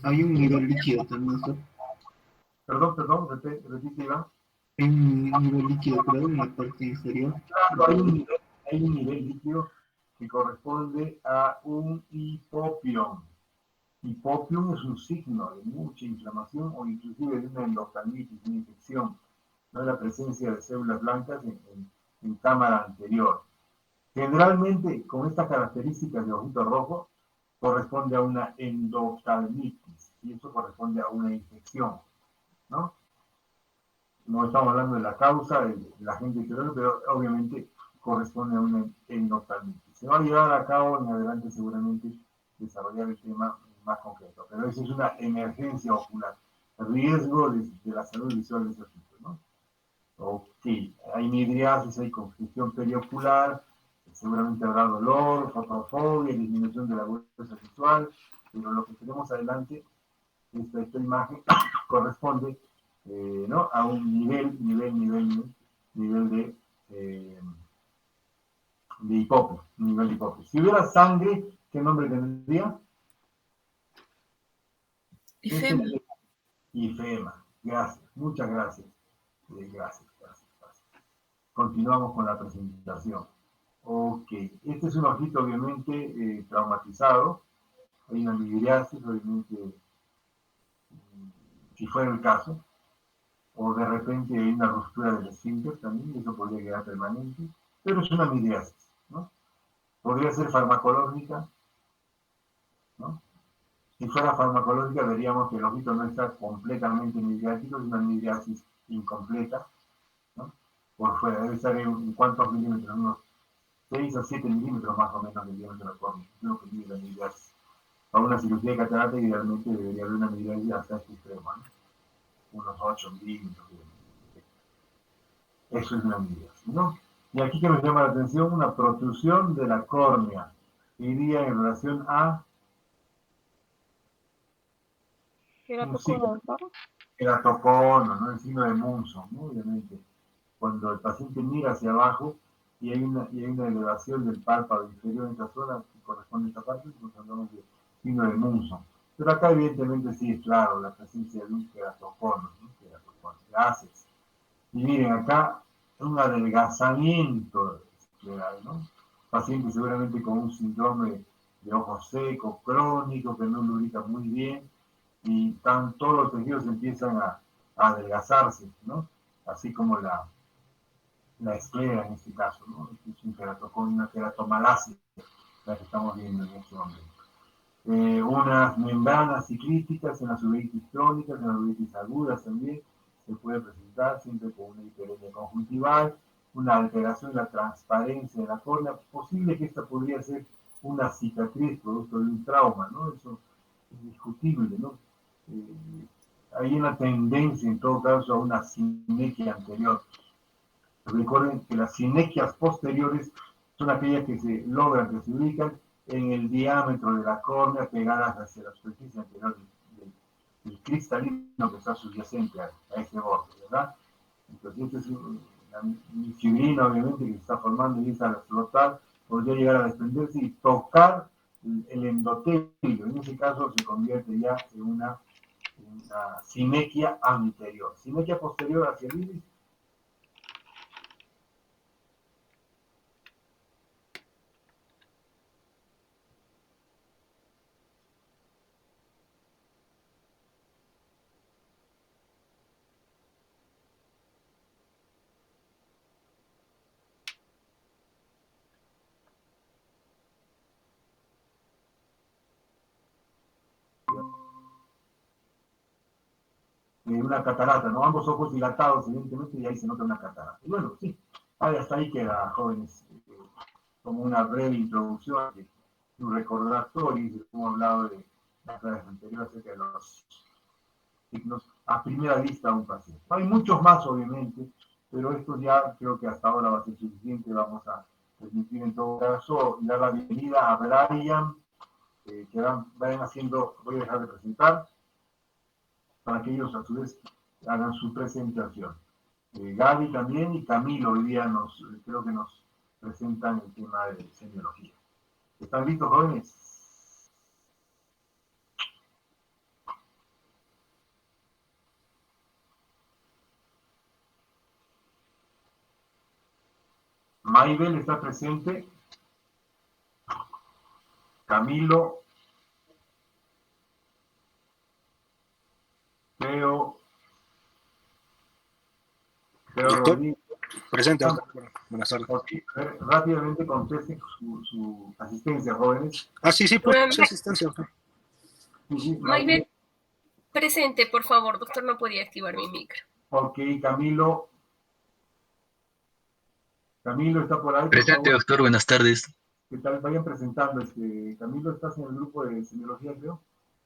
Hay un nivel líquido también, doctor. Perdón, repite, Iván. Hay un nivel líquido, creo, en la parte inferior. Claro, hay un nivel líquido que corresponde a un hipopión. Hipopión es un signo de mucha inflamación o inclusive de una endoftalmitis, una infección, no la presencia de células blancas en cámara anterior. Generalmente, con estas características de ojito rojo, corresponde a una endoftalmitis y eso corresponde a una infección, ¿no? No estamos hablando de la causa de la gente que lo, pero obviamente corresponde a una endoftalmitis. Se va a llevar a cabo en adelante seguramente desarrollar el tema más concreto, pero esa es una emergencia ocular, riesgo de la salud visual de esos tipos, ¿no? Ok, hay midriasis, hay congestión periocular, seguramente habrá dolor, fotofobia, disminución de la agudeza visual, pero lo que tenemos adelante, esta imagen corresponde ¿no? a un nivel de hipopio, nivel de hipopio. Si hubiera sangre, ¿qué nombre tendría? Ifema. Ifema. Gracias, muchas gracias. Gracias. Continuamos con la presentación. Ok, este es un ojito obviamente traumatizado. Hay una midriasis, obviamente, si fuera el caso. O de repente hay una ruptura del esfínter también, y eso podría quedar permanente. Pero es una midriasis, ¿no? Podría ser farmacológica, ¿no? Si fuera farmacológica veríamos que el ojito no está completamente midriático, es una midriasis incompleta, ¿no? Por fuera, debe estar en cuántos milímetros, unos 6 a 7 milímetros más o menos del diámetro de la córnea, es lo que mide la midriasis. Para una cirugía de catarata idealmente debería haber una midriasis hasta este extremo, ¿no? Unos 8 milímetros. Eso es una midriasis, ¿no? Y aquí que nos llama la atención, una protrusión de la córnea. Iría en relación a queratocono, ¿no? El signo de Munson, ¿no? Obviamente. Cuando el paciente mira hacia abajo y hay una elevación del párpado inferior en esta zona que corresponde a esta parte, nos hablamos de signo de Munson. Pero acá evidentemente sí es claro la presencia de un queratocono, ¿no? Gracias. Y miren acá un adelgazamiento escleral, ¿no? Paciente seguramente con un síndrome de ojo seco, crónico, que no lubrica muy bien, y todos los tejidos empiezan a adelgazarse, ¿no? Así como la esclera en este caso, ¿no? Es un queratocono, una queratomalacia, la que estamos viendo en este momento. Unas membranas ciclíticas en las uveitis crónicas, en las uveitis agudas también, se puede presentar siempre con una hiperemia conjuntival, una alteración de la transparencia de la córnea, posible que esta podría ser una cicatriz producto de un trauma, ¿no? Eso es discutible, ¿no? Hay una tendencia en todo caso a una sinequia anterior. Recuerden que las sinequias posteriores son aquellas que se logran, que se ubican en el diámetro de la córnea pegadas hacia la superficie anterior del cristalino que está subyacente a ese borde, ¿verdad? Entonces, este es la fibrina, obviamente, que se está formando y empieza a flotar, podría llegar a desprenderse y tocar el endotelio. En ese caso se convierte ya en una sinequia anterior. Sinequia posterior hacia el iris. Una catarata, ¿no? Ambos ojos dilatados, evidentemente, y ahí se nota una catarata. Y bueno, sí, hasta ahí queda, jóvenes, como una breve introducción, un recordatorio, como he hablado de las clases anteriores acerca de los signos a primera vista a un paciente. Hay muchos más, obviamente, pero esto ya creo que hasta ahora va a ser suficiente. Vamos a permitir en todo caso dar la bienvenida a Brian, que vayan haciendo, voy a dejar de presentar, para que ellos a su vez hagan su presentación. Gaby también y Camilo hoy día creo que nos presentan el tema de semiología. ¿Están listos, jóvenes? Maybel está presente. Camilo. Teo Rodríguez. Presente, doctor. Buenas tardes. Rápidamente contesten su asistencia, jóvenes. Sí, por su asistencia, doctor. Maybel, presente, por favor, doctor, no podía activar mi micro. Ok, Camilo. Camilo está por ahí. Presente, doctor, buenas tardes. ¿Qué tal? Vayan presentando. Camilo, ¿estás en el grupo de semiología, creo?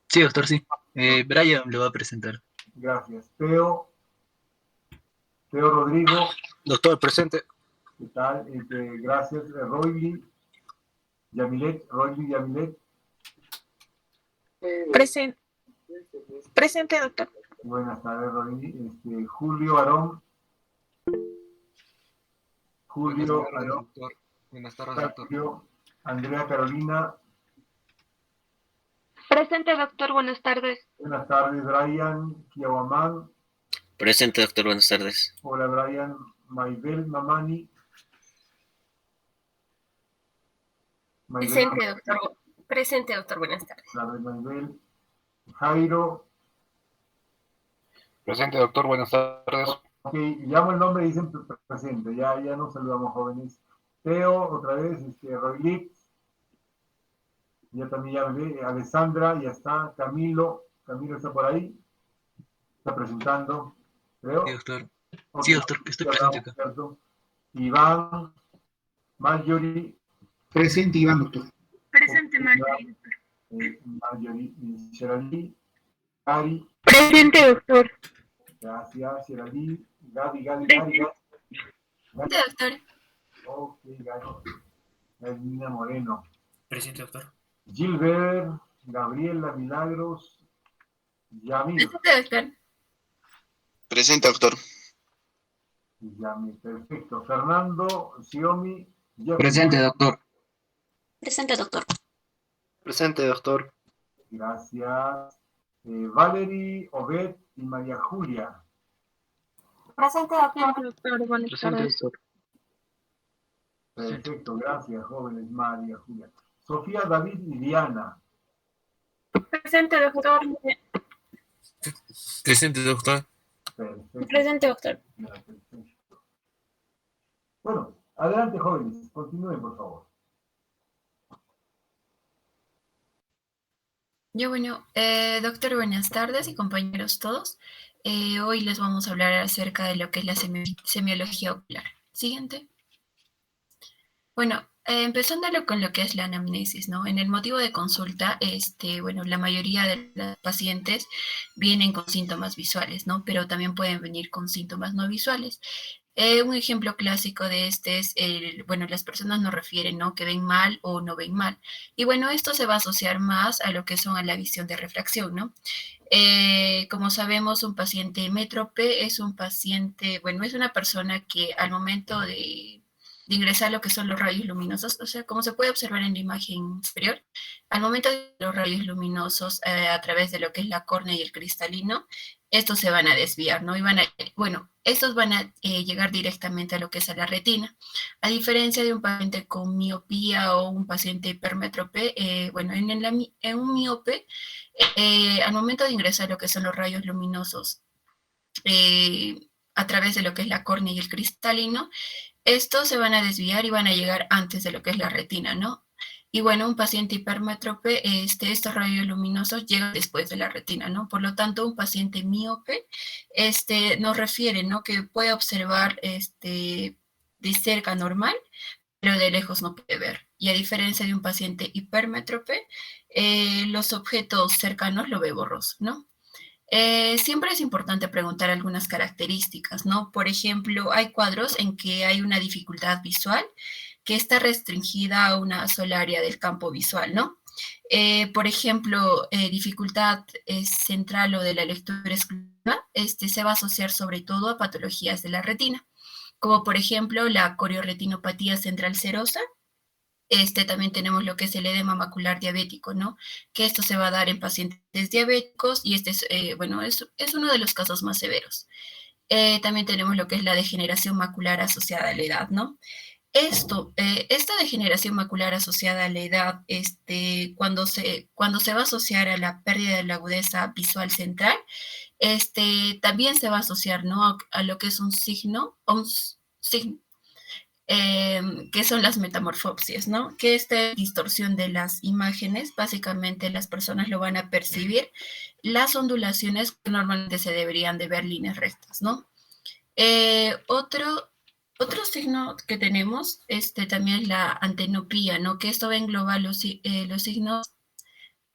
Sí, doctor, sí. Brian lo va a presentar. Gracias. Teo Rodrigo. Doctor, presente. ¿Qué tal? Gracias. Royly Yamilet. Presente, doctor. Buenas tardes, Royly. Julio Aarón. Doctor. Buenas tardes, doctor. Andrea Carolina. Presente, doctor. Buenas tardes. Buenas tardes, Brian Kiawaman. Presente, doctor, buenas tardes. Hola, Brian. Maybel Mamani. Presente, doctor. Presente, doctor, buenas tardes. Maybel. Jairo. Presente, doctor, buenas tardes. Ok, llamo el nombre y dicen presente. Ya nos saludamos, jóvenes. Teo, otra vez, Roylit. Ya también ya ve. Alessandra, ya está. Camilo está por ahí. Está presentando, creo. Sí, doctor. Okay. Sí, doctor, que estoy presente acá. ¿Cierto? Iván, Marjorie. Presente, Iván, doctor. Presente, Marjorie. Marjorie, Sherali, Gary. Presente, doctor. Gracias, Sherali. Gary. Presente, doctor. Ok, Gary. Elvina Moreno. Presente, doctor. Gilbert, Gabriela Milagros, Yamil. Presente, doctor. Presente, doctor. Yamil, perfecto. Fernando, Xiomi. Presente, doctor. Presente, doctor. Presente, doctor. Gracias. Valerie, Obed y María Julia. Presente, doctor. Buenas Presente, tardes. doctor. Perfecto, gracias, jóvenes María Julia. Sofía, David y Diana. Presente, doctor. Presente, doctor. Perfecto. Presente, doctor. Perfecto. Bueno, adelante, jóvenes. Continúen, por favor. Doctor, buenas tardes y compañeros todos. Hoy les vamos a hablar acerca de lo que es la semiología ocular. Siguiente. Bueno, empezándolo con lo que es la anamnesis, ¿no? En el motivo de consulta, la mayoría de los pacientes vienen con síntomas visuales, ¿no? Pero también pueden venir con síntomas no visuales. Un ejemplo clásico de este es, bueno, las personas nos refieren, ¿no? Que ven mal o no ven mal. Y bueno, esto se va a asociar más a lo que son a la visión de refracción, ¿no? Como sabemos, un paciente métrope es un paciente, bueno, es una persona que al momento de ingresar lo que son los rayos luminosos, o sea, como se puede observar en la imagen superior, al momento de los rayos luminosos a través de lo que es la córnea y el cristalino, estos se van a desviar, ¿no? Y van a, bueno, estos van a llegar directamente a lo que es a la retina. A diferencia de un paciente con miopía o un paciente hipermétrope, bueno, en un miope, al momento de ingresar lo que son los rayos luminosos a través de lo que es la córnea y el cristalino, estos se van a desviar y van a llegar antes de lo que es la retina, ¿no? Y bueno, un paciente hipermétrope, estos rayos luminosos llegan después de la retina, ¿no? Por lo tanto, un paciente míope, nos refiere, ¿no? Que puede observar, de cerca normal, pero de lejos no puede ver. Y a diferencia de un paciente hipermétrope, los objetos cercanos lo ve borroso, ¿no? Siempre es importante preguntar algunas características, ¿no? Por ejemplo, hay cuadros en que hay una dificultad visual que está restringida a una sola área del campo visual, ¿no? Por ejemplo, dificultad central o de la lectura exclusiva, se va a asociar sobre todo a patologías de la retina, como por ejemplo la corioretinopatía central serosa. También tenemos lo que es el edema macular diabético, ¿no? Que esto se va a dar en pacientes diabéticos y bueno, es uno de los casos más severos. También tenemos lo que es la degeneración macular asociada a la edad, ¿no? Esta degeneración macular asociada a la edad, cuando se va a asociar a la pérdida de la agudeza visual central, también se va a asociar, ¿no? A lo que es un signo, que son las metamorfopsias, ¿no? Que esta distorsión de las imágenes, básicamente las personas lo van a percibir, las ondulaciones que normalmente se deberían de ver líneas rectas, ¿no? Otro signo que tenemos también es la antenopía, ¿no? Que esto engloba los signos,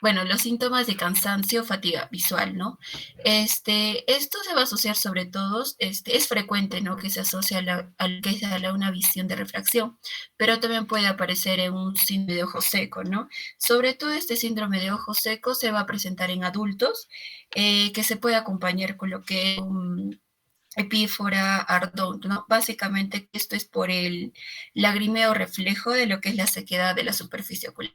bueno, los síntomas de cansancio, fatiga visual, ¿no? Esto se va a asociar sobre todo, es frecuente, ¿no? Que se asocia a lo que es una visión de refracción, pero también puede aparecer en un síndrome de ojo seco, ¿no? Sobre todo este síndrome de ojo seco se va a presentar en adultos, que se puede acompañar con lo que es un epífora, ardor, ¿no? Básicamente esto es por el lagrimeo reflejo de lo que es la sequedad de la superficie ocular.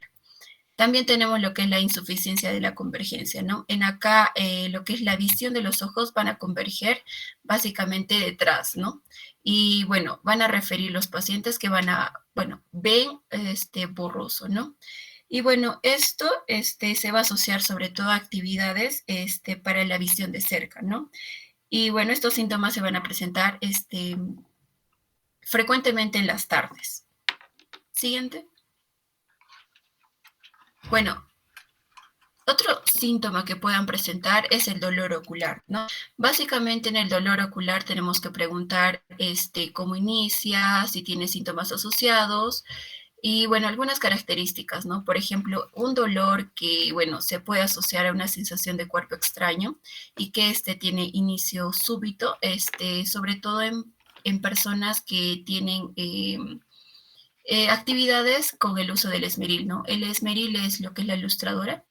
También tenemos lo que es la insuficiencia de la convergencia, ¿no? En acá lo que es la visión de los ojos van a converger básicamente detrás, ¿no? Y bueno, van a referir los pacientes que ven borroso, ¿no? Y bueno, esto se va a asociar sobre todo a actividades para la visión de cerca, ¿no? Y bueno, estos síntomas se van a presentar frecuentemente en las tardes. Siguiente. Bueno, otro síntoma que puedan presentar es el dolor ocular, ¿no? Básicamente en el dolor ocular tenemos que preguntar cómo inicia, si tiene síntomas asociados y, bueno, algunas características, ¿no? Por ejemplo, un dolor que, bueno, se puede asociar a una sensación de cuerpo extraño y que tiene inicio súbito, sobre todo en personas que tienen actividades con el uso del esmeril, ¿no? El esmeril es lo que es la ilustradora.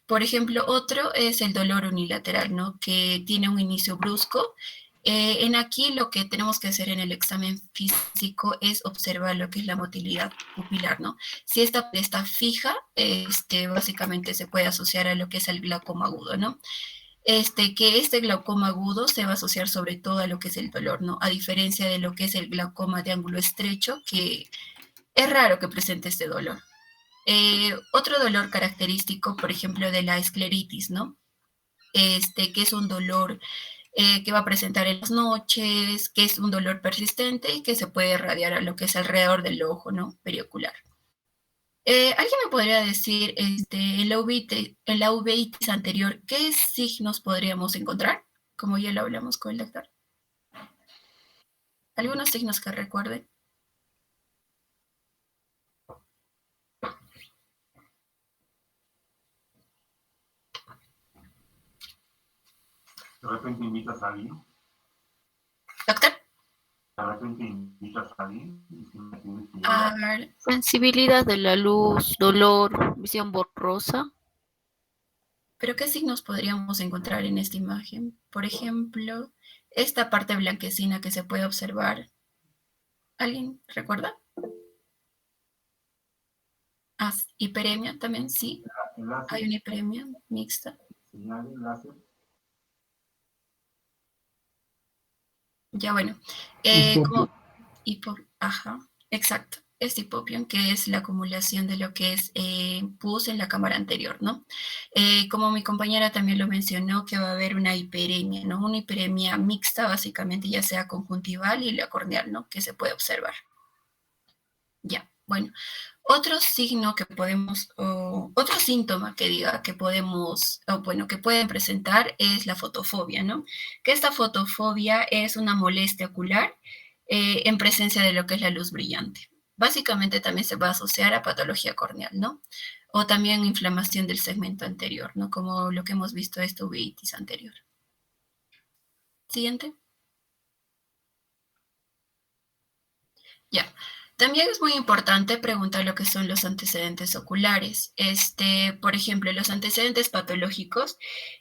Por ejemplo, otro es el dolor unilateral, ¿no? Que tiene un inicio brusco. En aquí lo que tenemos que hacer en el examen físico es observar lo que es la motilidad pupilar, ¿no? Si esta está fija, básicamente se puede asociar a lo que es el glaucoma agudo, ¿no? Que este glaucoma agudo se va a asociar sobre todo a lo que es el dolor, ¿no? A diferencia de lo que es el glaucoma de ángulo estrecho, que es raro que presente este dolor. Otro dolor característico, por ejemplo, de la escleritis, ¿no? Que es un dolor que va a presentar en las noches, que es un dolor persistente y que se puede irradiar a lo que es alrededor del ojo, ¿no? Periocular. ¿Alguien me podría decir, en la uveitis anterior, qué signos podríamos encontrar? Como ya lo hablamos con el doctor. ¿Algunos signos que recuerden? De repente invitas a alguien. ¿Doctor? repente invito a salir y si me tienes que A llevar. ver, Sensibilidad de la luz, dolor, visión borrosa. ¿pero qué signos podríamos encontrar en esta imagen? Por ejemplo, esta parte blanquecina que se puede observar. ¿Alguien recuerda? Ah, hiperemia también, sí. Hay una hiperemia mixta. Señales, láser. Ya bueno. Ajá, exacto. Es hipopión, que es la acumulación de lo que es pus en la cámara anterior, ¿no? Como mi compañera también lo mencionó, que va a haber una hiperemia, ¿no? Una hiperemia mixta, básicamente, ya sea conjuntival y la corneal, ¿no? Que se puede observar. Ya, bueno. Otro signo que podemos, otro síntoma que diga que podemos, o bueno, que pueden presentar es la fotofobia, ¿no? Que esta fotofobia es una molestia ocular en presencia de lo que es la luz brillante. Básicamente también se va a asociar a patología corneal, ¿no? O también inflamación del segmento anterior, ¿no? Como lo que hemos visto, esta uveitis anterior. Siguiente. Ya. También es muy importante preguntar lo que son los antecedentes oculares. Por ejemplo, los antecedentes patológicos.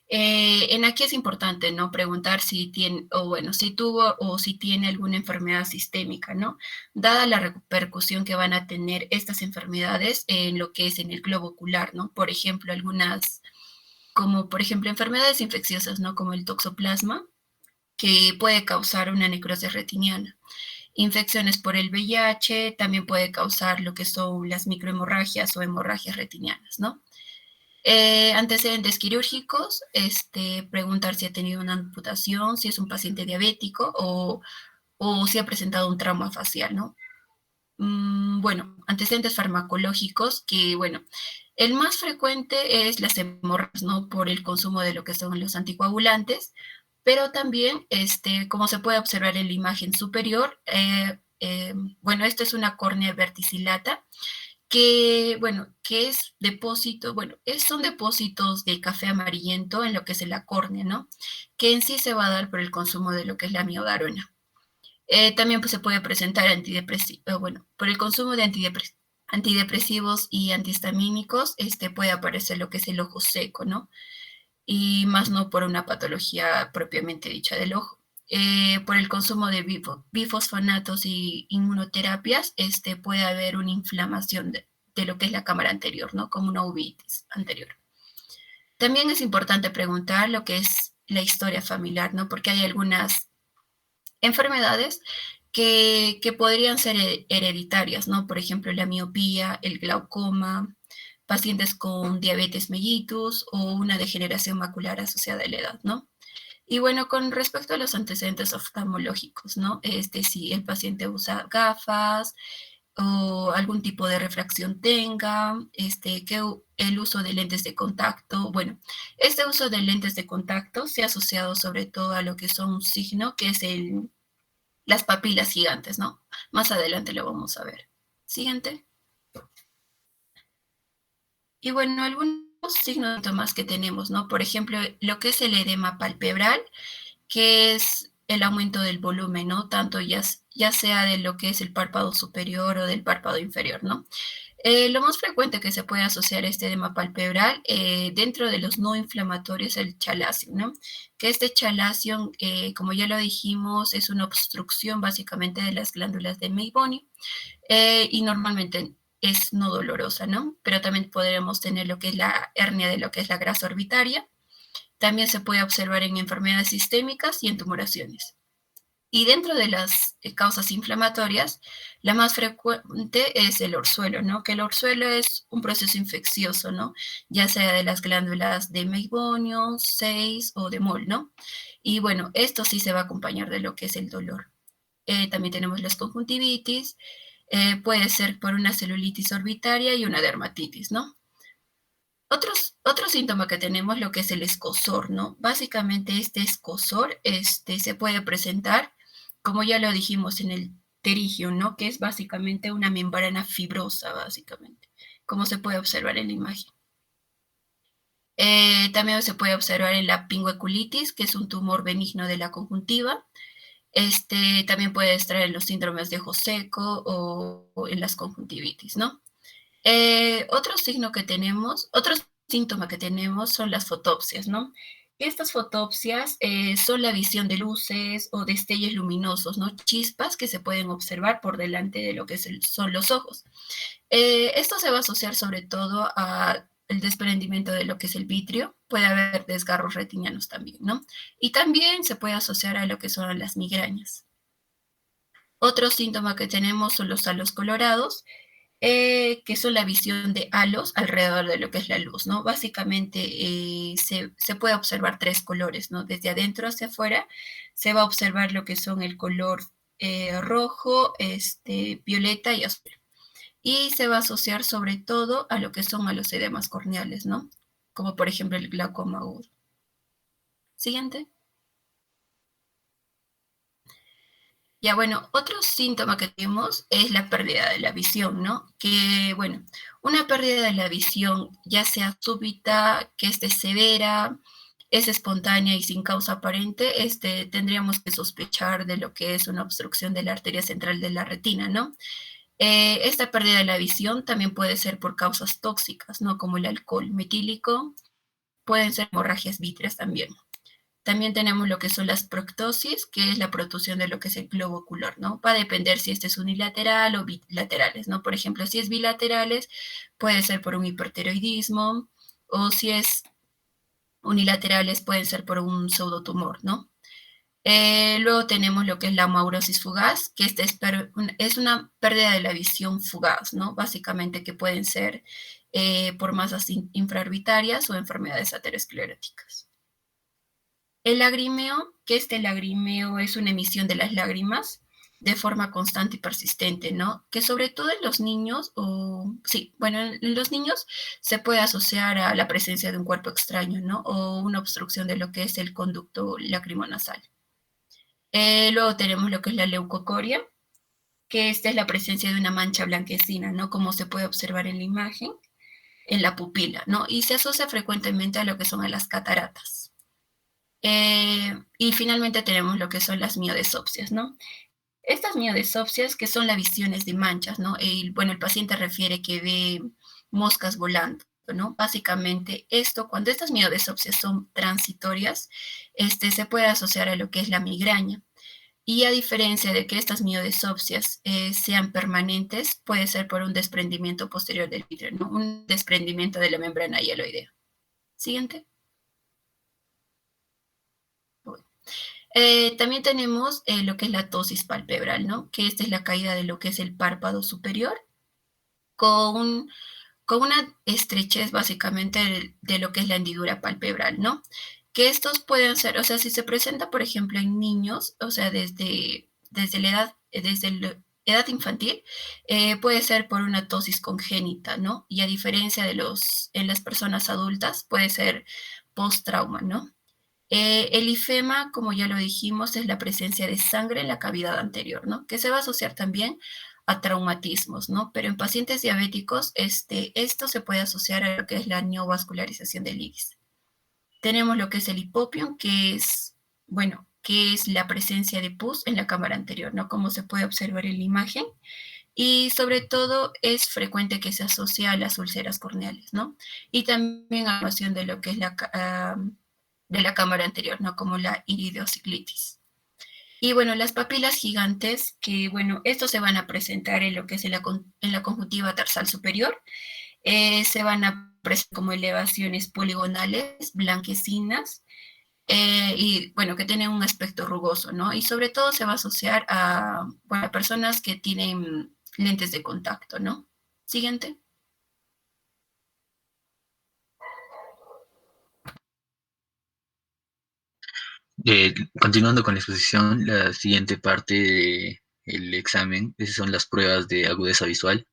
En aquí es importante, ¿no? Preguntar si tiene, o bueno, si tuvo o si tiene alguna enfermedad sistémica, ¿no? Dada la repercusión que van a tener estas enfermedades en lo que es en el globo ocular, ¿no? Por ejemplo, algunas, como por ejemplo enfermedades infecciosas, ¿no? Como el toxoplasma, que puede causar una necrosis retiniana. Infecciones por el VIH también puede causar lo que son las microhemorragias o hemorragias retinianas, ¿no? Antecedentes quirúrgicos, preguntar si ha tenido una amputación, si es un paciente diabético o si ha presentado un trauma facial, ¿no? Bueno, antecedentes farmacológicos, que bueno, el más frecuente es las hemorragias, ¿no? Por el consumo de lo que son los anticoagulantes, pero también, como se puede observar en la imagen superior, bueno, esto es una córnea verticillata, que, bueno, que es depósito, bueno, son depósitos de café amarillento en lo que es la córnea, ¿no? Que en sí se va a dar por el consumo de lo que es la miodarona. También pues, se puede presentar bueno, por el consumo de antidepresivos y antihistamínicos, puede aparecer lo que es el ojo seco, ¿no? Y más no por una patología propiamente dicha del ojo. Por el consumo de bifosfonatos y inmunoterapias, puede haber una inflamación de lo que es la cámara anterior, ¿no? Como una uveitis anterior. También es importante preguntar lo que es la historia familiar, ¿no? Porque hay algunas enfermedades que podrían ser hereditarias, ¿no? Por ejemplo, la miopía, el glaucoma, pacientes con diabetes mellitus o una degeneración macular asociada a la edad, ¿no? Y bueno, con respecto a los antecedentes oftalmológicos, ¿no? Si el paciente usa gafas o algún tipo de refracción tenga, que el uso de lentes de contacto, bueno, este uso de lentes de contacto se ha asociado sobre todo a lo que son un signo, que es las papilas gigantes, ¿no? Más adelante lo vamos a ver. Siguiente. Y bueno, algunos síntomas que tenemos, ¿no? Por ejemplo, lo que es el edema palpebral, que es el aumento del volumen, ¿no? Tanto ya sea de lo que es el párpado superior o del párpado inferior, ¿no? Lo más frecuente que se puede asociar este edema palpebral dentro de los no inflamatorios es el chalazion, ¿no? Que este chalazion, como ya lo dijimos, es una obstrucción básicamente de las glándulas de Meibomian y normalmente es no dolorosa, ¿no? Pero también podremos tener lo que es la hernia de lo que es la grasa orbitaria. También se puede observar en enfermedades sistémicas y en tumoraciones. Y dentro de las causas inflamatorias, la más frecuente es el orzuelo, ¿no? Que el orzuelo es un proceso infeccioso, ¿no? Ya sea de las glándulas de Meibomian, 6 o de Moll, ¿no? Y bueno, esto sí se va a acompañar de lo que es el dolor. También tenemos las conjuntivitis, puede ser por una celulitis orbitaria y una dermatitis, ¿no? Otro síntoma que tenemos, lo que es el escozor, ¿no? Básicamente este escozor se puede presentar, como ya lo dijimos, en el pterigio, ¿no? Que es básicamente una membrana fibrosa, básicamente, como se puede observar en la imagen. También se puede observar en la pingueculitis, que es un tumor benigno de la conjuntiva. También puede estar en los síndromes de ojo seco o en las conjuntivitis, ¿no? Otro síntoma que tenemos son las fotopsias, ¿no? Estas fotopsias son la visión de luces o destellos luminosos, ¿no? Chispas que se pueden observar por delante de lo que son los ojos. Esto se va a asociar sobre todo al desprendimiento de lo que es el vitrio. Puede haber desgarros retinianos también, ¿no? Y también se puede asociar a lo que son las migrañas. Otro síntoma que tenemos son los halos colorados, que son la visión de halos alrededor de lo que es la luz, ¿no? Básicamente se puede observar tres colores, ¿no? Desde adentro hacia afuera se va a observar lo que son el color rojo, violeta y azul. Y se va a asociar sobre todo a lo que son a los edemas corneales, ¿no? Como por ejemplo el glaucoma agudo. Siguiente. Ya, bueno, otro síntoma que tenemos es la pérdida de la visión, ¿no? Que, bueno, una pérdida de la visión, ya sea súbita, que esté severa, es espontánea y sin causa aparente, tendríamos que sospechar de lo que es una obstrucción de la arteria central de la retina, ¿no? Esta pérdida de la visión también puede ser por causas tóxicas, ¿no? Como el alcohol metílico, pueden ser hemorragias vítreas también. También tenemos lo que son las proctosis, que es la protrusión de lo que es el globo ocular, ¿no? Va a depender si este es unilateral o bilaterales, ¿no? Por ejemplo, si es bilaterales, puede ser por un hipertiroidismo, o si es unilaterales, pueden ser por un pseudotumor, ¿no? Luego tenemos lo que es la maurosis fugaz, que es una pérdida de la visión fugaz, ¿no? Básicamente que pueden ser por masas infraorbitarias o enfermedades ateroscleróticas. El lagrimeo, el lagrimeo es una emisión de las lágrimas de forma constante y persistente, ¿no? Que sobre todo en los niños, en los niños se puede asociar a la presencia de un cuerpo extraño, ¿no? O una obstrucción de lo que es el conducto lacrimonasal. Luego tenemos lo que es la leucocoria, que esta es la presencia de una mancha blanquecina, ¿no? Como se puede observar en la imagen, en la pupila, ¿no? Y se asocia frecuentemente a lo que son las cataratas. Y finalmente tenemos lo que son las miodesopsias, ¿no? Estas miodesopsias, que son las visiones de manchas, ¿no? El paciente refiere que ve moscas volando, ¿no? Básicamente cuando estas miodesopsias son transitorias, se puede asociar a lo que es la migraña. Y a diferencia de que estas miodesopsias sean permanentes, puede ser por un desprendimiento posterior del vitrio, ¿no? Un desprendimiento de la membrana hialoidea. Siguiente. También tenemos lo que es la ptosis palpebral, ¿no? Que esta es la caída de lo que es el párpado superior con una estrechez básicamente de lo que es la hendidura palpebral, ¿no? Que estos pueden ser, o sea, si se presenta, por ejemplo, en niños, o sea, desde la edad infantil, puede ser por una ptosis congénita, ¿no? Y a diferencia de en las personas adultas, puede ser post-trauma, ¿no? El ifema, como ya lo dijimos, es la presencia de sangre en la cavidad anterior, ¿no? Que se va a asociar también a traumatismos, ¿no? Pero en pacientes diabéticos, esto se puede asociar a lo que es la neovascularización del iris. Tenemos lo que es el hipopion, que es la presencia de pus en la cámara anterior, ¿no? Como se puede observar en la imagen. Y sobre todo es frecuente que se asocie a las úlceras corneales, ¿no? Y también a la formación de lo que es de la cámara anterior, ¿no? Como la iridocyclitis. Y bueno, las papilas gigantes, que estos se van a presentar en lo que es en la conjuntiva tarsal superior, se van a presentar como elevaciones poligonales, blanquecinas, y que tienen un aspecto rugoso, ¿no? Y sobre todo se va a asociar a personas que tienen lentes de contacto, ¿no? Siguiente. Continuando con la exposición, la siguiente parte del examen, esas son las pruebas de agudeza visual.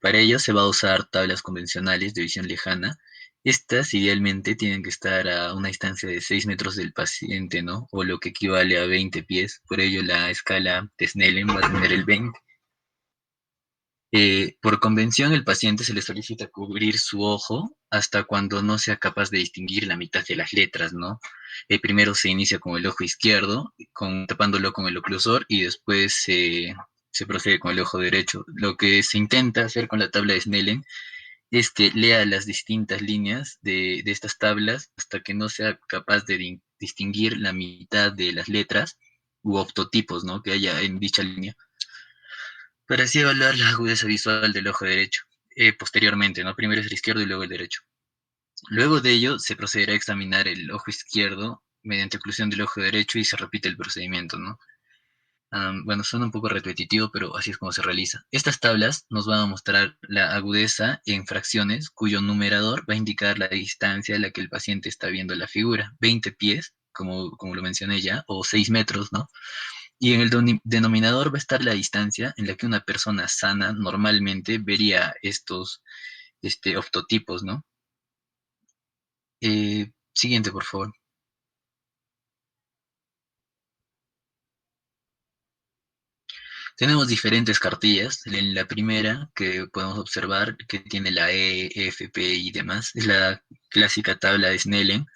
Para ello se va a usar tablas convencionales de visión lejana. Estas idealmente tienen que estar a una distancia de 6 metros del paciente, ¿no? O lo que equivale a 20 pies. Por ello la escala de Snellen va a tener el 20. Por convención, el paciente se le solicita cubrir su ojo hasta cuando no sea capaz de distinguir la mitad de las letras, ¿no? Primero se inicia con el ojo izquierdo, tapándolo con el oclusor, y después se procede con el ojo derecho. Lo que se intenta hacer con la tabla de Snellen es que lea las distintas líneas de estas tablas hasta que no sea capaz de distinguir la mitad de las letras u octotipos, ¿no?, que haya en dicha línea, para así evaluar la agudeza visual del ojo derecho. Posteriormente, ¿no? Primero es el izquierdo y luego el derecho. Luego de ello, se procederá a examinar el ojo izquierdo mediante oclusión del ojo derecho y se repite el procedimiento, ¿no? Bueno, suena un poco repetitivo, pero así es como se realiza. Estas tablas nos van a mostrar la agudeza en fracciones, cuyo numerador va a indicar la distancia a la que el paciente está viendo la figura, 20 pies, como lo mencioné ya, o 6 metros, ¿no? Y en el denominador va a estar la distancia en la que una persona sana normalmente vería estos octotipos, ¿no? Siguiente, por favor. Tenemos diferentes cartillas. En la primera, que podemos observar que tiene la E, F, P y demás, es la clásica tabla de Snellen.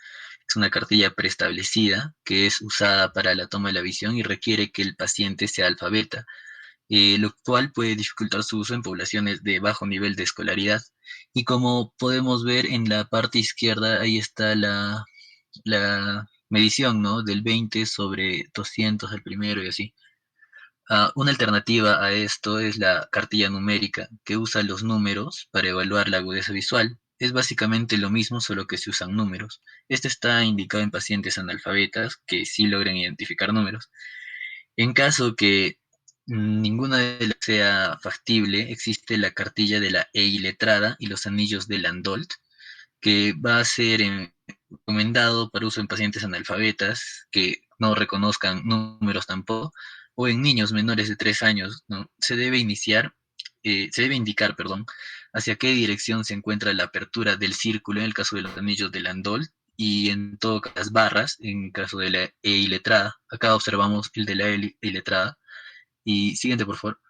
Es una cartilla preestablecida que es usada para la toma de la visión y requiere que el paciente sea alfabeta, lo cual puede dificultar su uso en poblaciones de bajo nivel de escolaridad. Y como podemos ver en la parte izquierda, ahí está la medición, ¿no?, del 20 sobre 200 al primero y así. Una alternativa a esto es la cartilla numérica, que usa los números para evaluar la agudeza visual. Es básicamente lo mismo, solo que se usan números. Este está indicado en pacientes analfabetas que sí logran identificar números. En caso que ninguna de las sea factible, existe la cartilla de la E iletrada y los anillos de Landolt, que va a ser recomendado para uso en pacientes analfabetas que no reconozcan números tampoco, o en niños menores de 3 años, ¿no? Se debe indicar, perdón, hacia qué dirección se encuentra la apertura del círculo en el caso de los anillos de Landolt, y en todo caso las barras en caso de la E iletrada. Acá observamos el de la E iletrada. Y siguiente, por favor.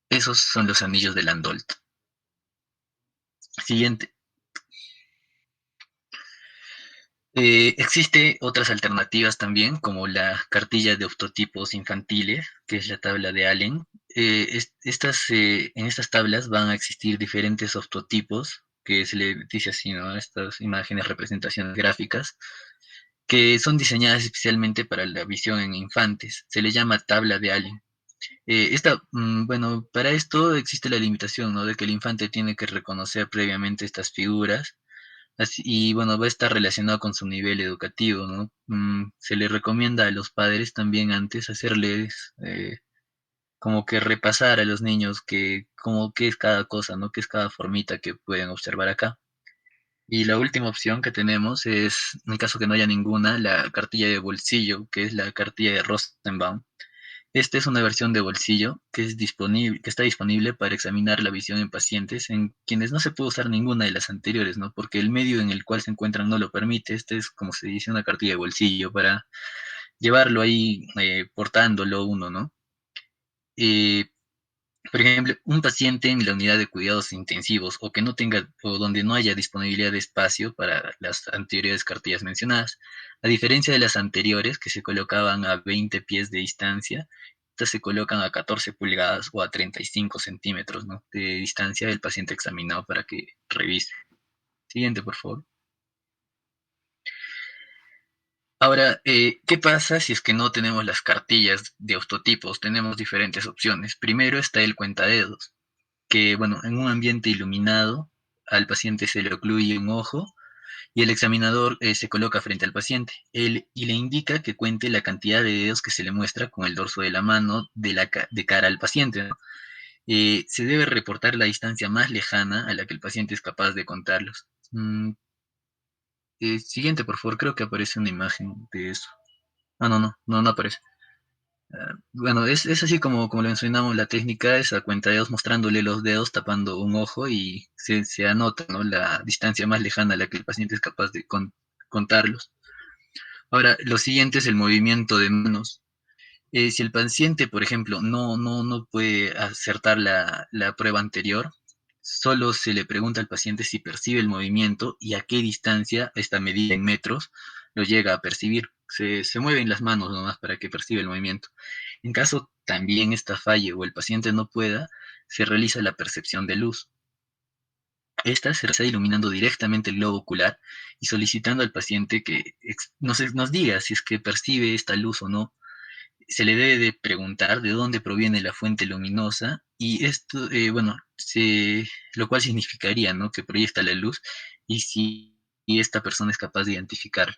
Esos son los anillos de Landolt. Siguiente. Existe otras alternativas también, como la cartilla de octotipos infantiles, que es la tabla de Allen. En estas tablas van a existir diferentes octotipos, que se le dice así, ¿no?, estas imágenes, representaciones gráficas, que son diseñadas especialmente para la visión en infantes. Se le llama tabla de Allen. Bueno, para esto existe la limitación, ¿no?, de que el infante tiene que reconocer previamente estas figuras. Y bueno, va a estar relacionado con su nivel educativo, ¿no? Se le recomienda a los padres también antes hacerles como que repasar a los niños como qué es cada cosa, ¿no? Qué es cada formita que pueden observar acá. Y la última opción que tenemos es, en caso que no haya ninguna, la cartilla de bolsillo, que es la cartilla de Rosenbaum. Esta es una versión de bolsillo que está disponible para examinar la visión en pacientes en quienes no se puede usar ninguna de las anteriores, ¿no? Porque el medio en el cual se encuentran no lo permite. Este es, como se dice, una cartilla de bolsillo para llevarlo ahí portándolo uno, ¿no? Por ejemplo, un paciente en la unidad de cuidados intensivos o que no tenga o donde no haya disponibilidad de espacio para las anteriores cartillas mencionadas, a diferencia de las anteriores que se colocaban a 20 pies de distancia, estas se colocan a 14 pulgadas o a 35 centímetros, ¿no?, de distancia del paciente examinado para que revise. Siguiente, por favor. Ahora, ¿qué pasa si es que no tenemos las cartillas de octotipos? Tenemos diferentes opciones. Primero está el cuentadedos, que, bueno, en un ambiente iluminado, al paciente se le ocluye un ojo y el examinador se coloca frente al paciente y le indica que cuente la cantidad de dedos que se le muestra con el dorso de la mano de cara al paciente, ¿no? Se debe reportar la distancia más lejana a la que el paciente es capaz de contarlos. Siguiente, por favor, creo que aparece una imagen de eso. No aparece. Bueno, es así como lo mencionamos, la técnica es a cuenta de dedos, mostrándole los dedos tapando un ojo y se anota, ¿no?, la distancia más lejana a la que el paciente es capaz de contarlos. Ahora, lo siguiente es el movimiento de manos. Si el paciente, por ejemplo, no puede acertar la prueba anterior, solo se le pregunta al paciente si percibe el movimiento y a qué distancia, esta medida en metros, lo llega a percibir. Se mueven las manos nomás para que perciba el movimiento. En caso también esta falle o el paciente no pueda, se realiza la percepción de luz. Esta se está iluminando directamente el globo ocular y solicitando al paciente que nos diga si es que percibe esta luz o no. Se le debe de preguntar de dónde proviene la fuente luminosa y esto, lo cual significaría, ¿no?, que proyecta la luz y si esta persona es capaz de identificarla.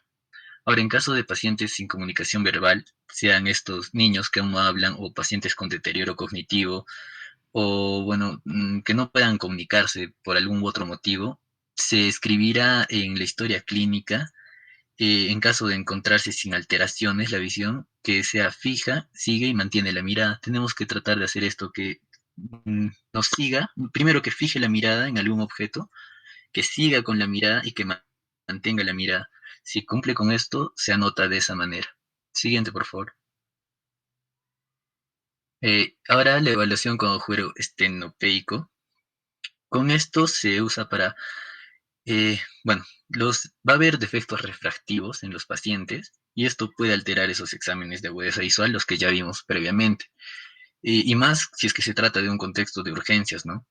Ahora, en caso de pacientes sin comunicación verbal, sean estos niños que aún no hablan o pacientes con deterioro cognitivo o, que no puedan comunicarse por algún u otro motivo, se escribirá en la historia clínica en caso de encontrarse sin alteraciones la visión, que sea fija, sigue y mantiene la mirada. Tenemos que tratar de hacer esto, que nos siga, primero que fije la mirada en algún objeto, que siga con la mirada y que mantenga la mirada. Si cumple con esto, se anota de esa manera. Siguiente, por favor. Ahora la evaluación con agujero estenopeico. Con esto se usa para va a haber defectos refractivos en los pacientes y esto puede alterar esos exámenes de agudeza visual, los que ya vimos previamente. Y más si es que se trata de un contexto de urgencias, ¿no?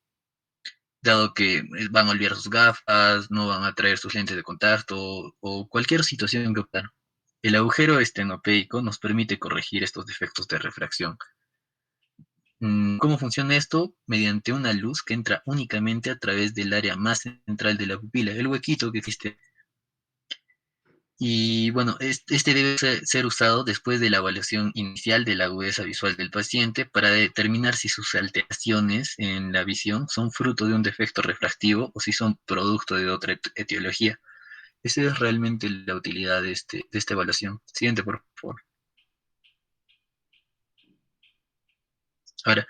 Dado que van a olvidar sus gafas, no van a traer sus lentes de contacto o cualquier situación que ocurra. El agujero estenopeico nos permite corregir estos defectos de refracción. ¿Cómo funciona esto? Mediante una luz que entra únicamente a través del área más central de la pupila, el huequito que existe. Y bueno, este debe ser usado después de la evaluación inicial de la agudeza visual del paciente para determinar si sus alteraciones en la visión son fruto de un defecto refractivo o si son producto de otra etiología. Esa es realmente la utilidad de esta evaluación. Siguiente, por favor. Ahora,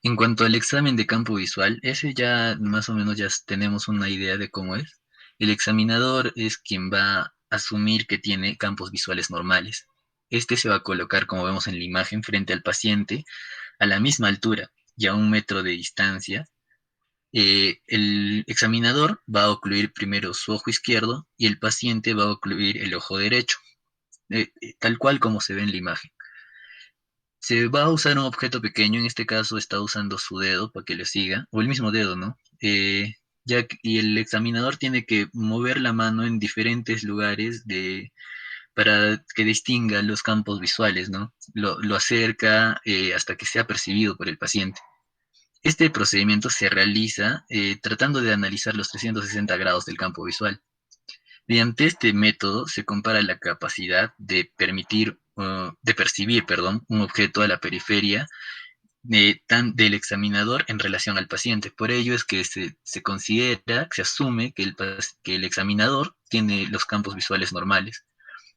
en cuanto al examen de campo visual, ese ya más o menos ya tenemos una idea de cómo es. El examinador es quien va a asumir que tiene campos visuales normales. Este se va a colocar, como vemos en la imagen, frente al paciente a la misma altura y a 1 metro de distancia. El examinador va a ocluir primero su ojo izquierdo y el paciente va a ocluir el ojo derecho, tal cual como se ve en la imagen. Se va a usar un objeto pequeño, en este caso está usando su dedo para que lo siga, o el mismo dedo, ¿no? Y el examinador tiene que mover la mano en diferentes lugares para que distinga los campos visuales, ¿no? Lo acerca hasta que sea percibido por el paciente. Este procedimiento se realiza tratando de analizar los 360 grados del campo visual. Mediante este método se compara la capacidad de percibir, un objeto a la periferia del examinador en relación al paciente. Por ello es que se considera, se asume que el examinador tiene los campos visuales normales.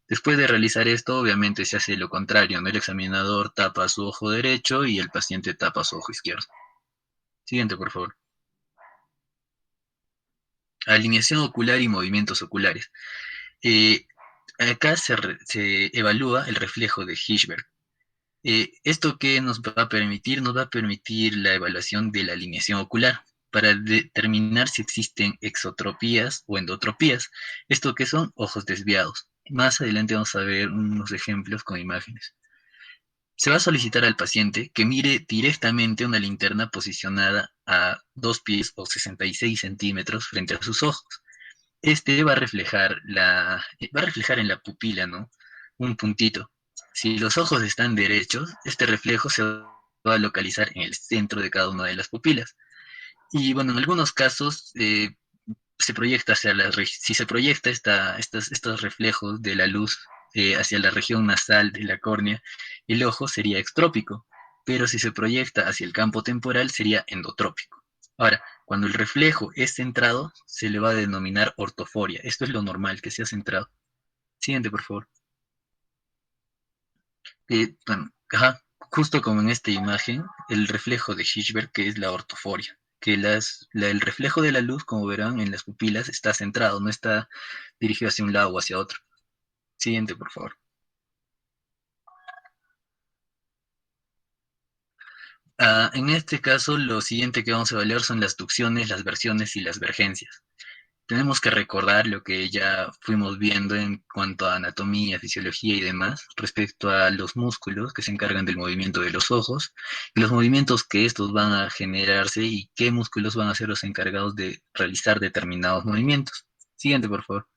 Después de realizar esto, obviamente se hace lo contrario, ¿no? El examinador tapa su ojo derecho y el paciente tapa su ojo izquierdo. Siguiente, por favor. Alineación ocular y movimientos oculares. Acá se evalúa el reflejo de Hirschberg. ¿Esto qué nos va a permitir? Nos va a permitir la evaluación de la alineación ocular para determinar si existen exotropías o endotropías. ¿Esto qué son? Ojos desviados. Más adelante vamos a ver unos ejemplos con imágenes. Se va a solicitar al paciente que mire directamente una linterna posicionada a 2 pies o 66 centímetros frente a sus ojos. Este va a reflejar en la pupila, ¿no?, un puntito. Si los ojos están derechos, este reflejo se va a localizar en el centro de cada una de las pupilas. Y bueno, en algunos casos se proyecta si se proyecta estos reflejos de la luz hacia la región nasal de la córnea, el ojo sería extrópico, pero si se proyecta hacia el campo temporal sería endotrópico. Ahora, cuando el reflejo es centrado, se le va a denominar ortoforia. Esto es lo normal, que sea centrado. Siguiente, por favor. Justo como en esta imagen, el reflejo de Hirschberg, que es la ortoforia, que el reflejo de la luz, como verán en las pupilas, está centrado, no está dirigido hacia un lado o hacia otro. Siguiente, por favor. En este caso, lo siguiente que vamos a evaluar son las ducciones, las versiones y las vergencias. Tenemos que recordar lo que ya fuimos viendo en cuanto a anatomía, fisiología y demás, respecto a los músculos que se encargan del movimiento de los ojos, y los movimientos que estos van a generarse y qué músculos van a ser los encargados de realizar determinados movimientos. Siguiente, por favor.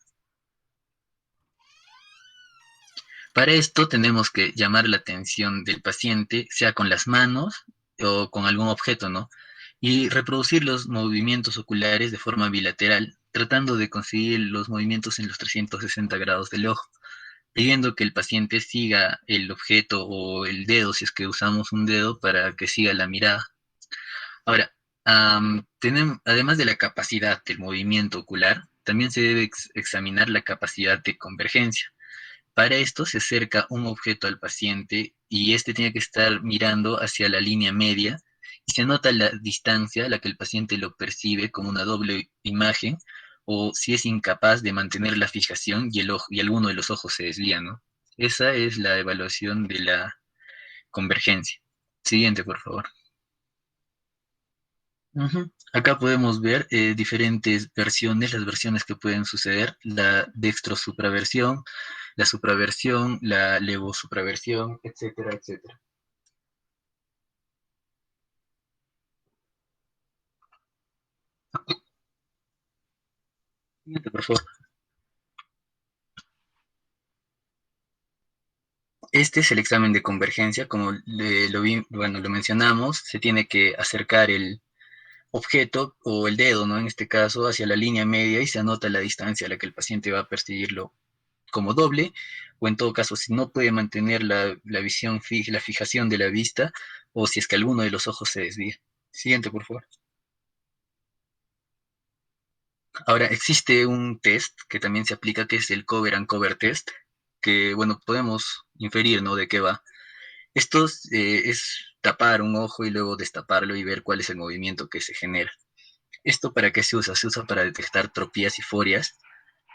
Para esto tenemos que llamar la atención del paciente, sea con las manos o con algún objeto, ¿no? Y reproducir los movimientos oculares de forma bilateral, tratando de conseguir los movimientos en los 360 grados del ojo, pidiendo que el paciente siga el objeto o el dedo, si es que usamos un dedo, para que siga la mirada. Ahora, además de la capacidad del movimiento ocular, también se debe examinar la capacidad de convergencia. Para esto se acerca un objeto al paciente y este tiene que estar mirando hacia la línea media y se nota la distancia a la que el paciente lo percibe como una doble imagen o si es incapaz de mantener la fijación y alguno de los ojos se desvía, ¿no? Esa es la evaluación de la convergencia. Siguiente, por favor. Acá podemos ver diferentes versiones, las versiones que pueden suceder, la dextrosupraversión, la supraversión, la levosupraversión, etcétera, etcétera. Siguiente, por favor. Este es el examen de convergencia, como lo mencionamos, se tiene que acercar el objeto o el dedo, ¿no? En este caso, hacia la línea media y se anota la distancia a la que el paciente va a percibirlo como doble, o en todo caso, si no puede mantener la visión fija, la fijación de la vista, o si es que alguno de los ojos se desvía. Siguiente, por favor. Ahora, existe un test que también se aplica, que es el cover and cover test, que, bueno, podemos inferir, ¿no?, de qué va. Esto es tapar un ojo y luego destaparlo y ver cuál es el movimiento que se genera. ¿Esto para qué se usa? Se usa para detectar tropías y forias.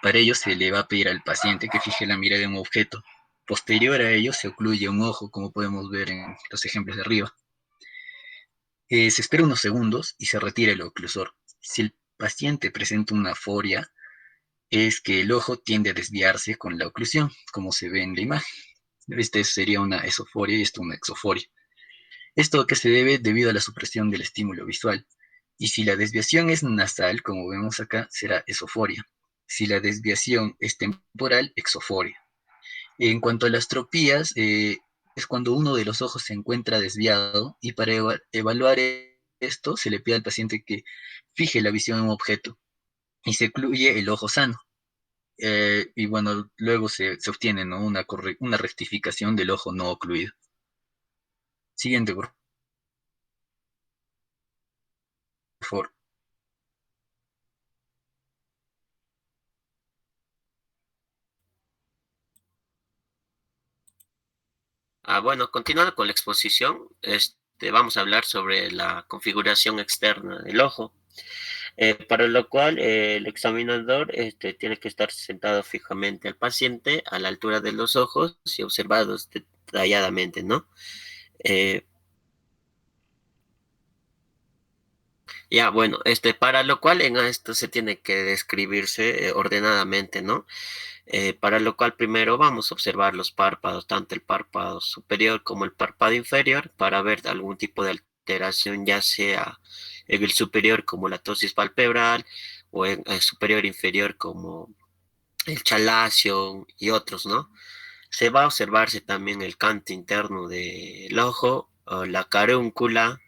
Para ello se le va a pedir al paciente que fije la mirada en un objeto. Posterior a ello se ocluye un ojo, como podemos ver en los ejemplos de arriba. Se espera unos segundos y se retira el oclusor. Si el paciente presenta una foria, es que el ojo tiende a desviarse con la oclusión, como se ve en la imagen. Esta sería una esoforia y esta una exoforia. Esto que se debe debido a la supresión del estímulo visual. Y si la desviación es nasal, como vemos acá, será esoforia. Si la desviación es temporal, exoforia. En cuanto a las tropías, es cuando uno de los ojos se encuentra desviado y para evaluar esto se le pide al paciente que fije la visión en un objeto y se ocluye el ojo sano. Y bueno, luego se obtiene, ¿no?, una rectificación del ojo no ocluido. Siguiente, por favor. Bueno, continuando con la exposición, vamos a hablar sobre la configuración externa del ojo, para lo cual el examinador tiene que estar sentado fijamente al paciente a la altura de los ojos y observados detalladamente, ¿no? Bueno, para lo cual en esto se tiene que describirse ordenadamente, ¿no? Para lo cual primero vamos a observar los párpados, tanto el párpado superior como el párpado inferior, para ver algún tipo de alteración, ya sea en el superior como la ptosis palpebral o en el superior inferior como el chalacio y otros, ¿no? Se va a observarse también el canto interno del ojo, o la carúncula,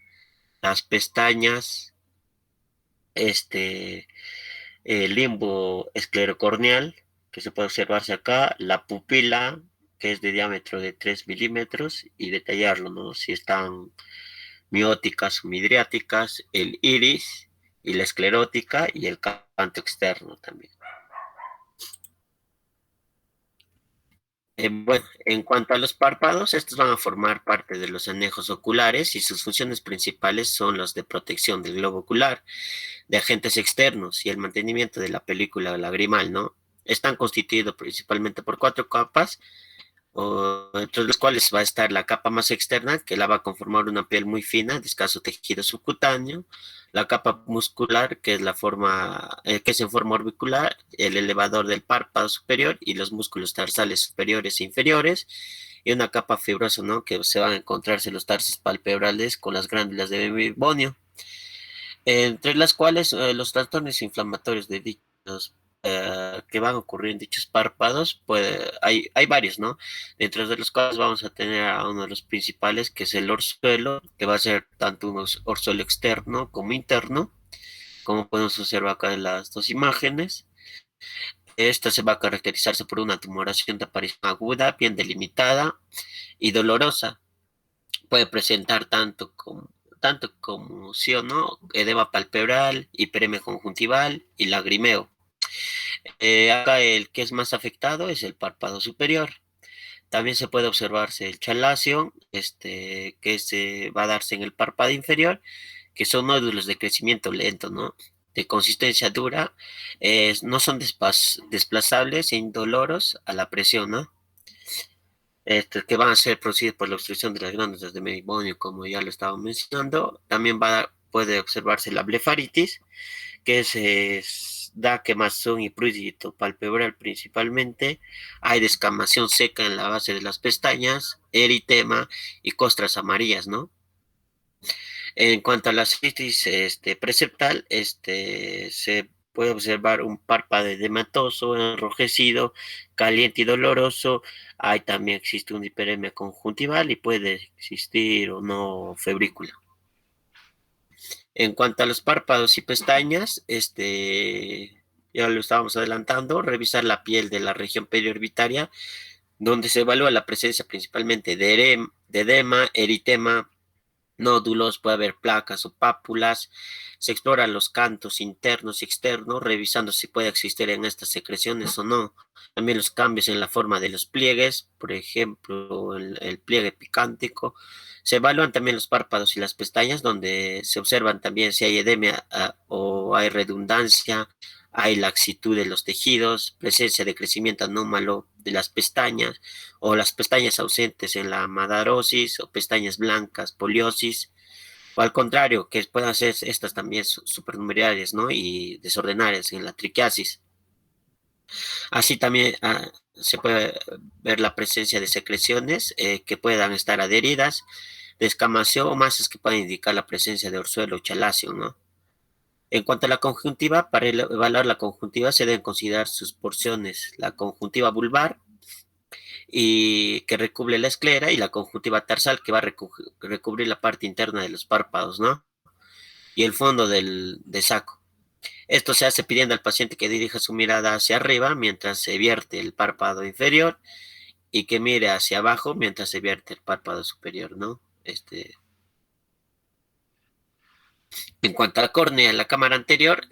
las pestañas, el limbo esclerocorneal, que se puede observarse acá, la pupila, que es de diámetro de 3 milímetros, y detallarlo, ¿no?, si están mióticas o midriáticas, el iris y la esclerótica y el canto externo también. Bueno, en cuanto a los párpados, estos van a formar parte de los anejos oculares y sus funciones principales son las de protección del globo ocular, de agentes externos y el mantenimiento de la película lagrimal, ¿no? Están constituidos principalmente por 4 capas entre los cuales va a estar la capa más externa, que la va a conformar una piel muy fina, de escaso tejido subcutáneo, la capa muscular, que es que es en forma orbicular, el elevador del párpado superior y los músculos tarsales superiores e inferiores, y una capa fibrosa, ¿no? Que se van a encontrarse los tarsos palpebrales con las glándulas de mebonio, entre las cuales los trastornos inflamatorios de dichos que van a ocurrir en dichos párpados, hay varios, ¿no? Dentro de los cuales vamos a tener a uno de los principales, que es el orzuelo, que va a ser tanto un orzuelo externo como interno, como podemos observar acá en las dos imágenes. Esta se va a caracterizarse por una tumoración de aparición aguda, bien delimitada y dolorosa. Puede presentar tanto como sí o no, edema palpebral, hiperemia conjuntival y lagrimeo. Acá el que es más afectado es el párpado superior. También se puede observarse el chalacio, que se va a darse en el párpado inferior, que son nódulos de crecimiento lento, ¿no? De consistencia dura, no son desplazables e indoloros a la presión, ¿no? Que van a ser producidos por la obstrucción de las glándulas de mebonio, como ya lo estaba mencionando. También puede observarse la blefaritis, que da quemazón y prurito palpebral principalmente. Hay descamación seca en la base de las pestañas, eritema y costras amarillas, ¿no? En cuanto a la citis preseptal, se puede observar un párpado edematoso, enrojecido, caliente y doloroso. También existe una hiperemia conjuntival y puede existir o no febrícula. En cuanto a los párpados y pestañas, ya lo estábamos adelantando, revisar la piel de la región periorbitaria, donde se evalúa la presencia principalmente de edema, eritema, nódulos, puede haber placas o pápulas. Se exploran los cantos internos y externos, revisando si puede existir en estas secreciones o no. También los cambios en la forma de los pliegues, por ejemplo, el pliegue picántico. Se evalúan también los párpados y las pestañas, donde se observan también si hay edema o hay redundancia, hay laxitud de los tejidos, presencia de crecimiento anómalo de las pestañas, o las pestañas ausentes en la madarosis, o pestañas blancas, poliosis, o al contrario, que puedan ser estas también supernumerarias, ¿no? Y desordenarias en la triquiasis. Así también se puede ver la presencia de secreciones que puedan estar adheridas, descamación o masas que puedan indicar la presencia de orzuelo o chalacio, ¿no? En cuanto a la conjuntiva, para evaluar la conjuntiva se deben considerar sus porciones: la conjuntiva vulvar, y que recubre la esclera, y la conjuntiva tarsal, que va a recubrir la parte interna de los párpados, ¿no? Y el fondo de saco. Esto se hace pidiendo al paciente que dirija su mirada hacia arriba mientras se vierte el párpado inferior, y que mire hacia abajo mientras se vierte el párpado superior, ¿no? En cuanto a la córnea, en la cámara anterior,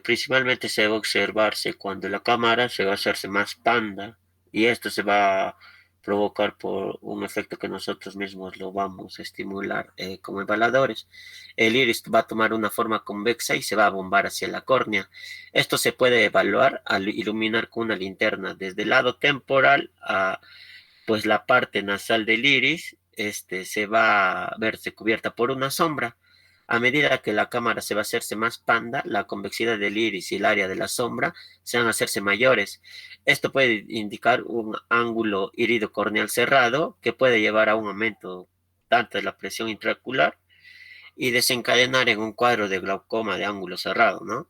principalmente se va a observarse cuando la cámara se va a hacerse más panda, y esto se va a provocar por un efecto que nosotros mismos lo vamos a estimular como evaluadores. El iris va a tomar una forma convexa y se va a bombar hacia la córnea. Esto se puede evaluar al iluminar con una linterna desde el lado temporal a pues la parte nasal del iris. Se va a verse cubierta por una sombra. A medida que la cámara se va a hacerse más panda, la convexidad del iris y el área de la sombra se van a hacerse mayores. Esto puede indicar un ángulo iridocorneal cerrado, que puede llevar a un aumento tanto de la presión intraocular y desencadenar en un cuadro de glaucoma de ángulo cerrado, ¿no?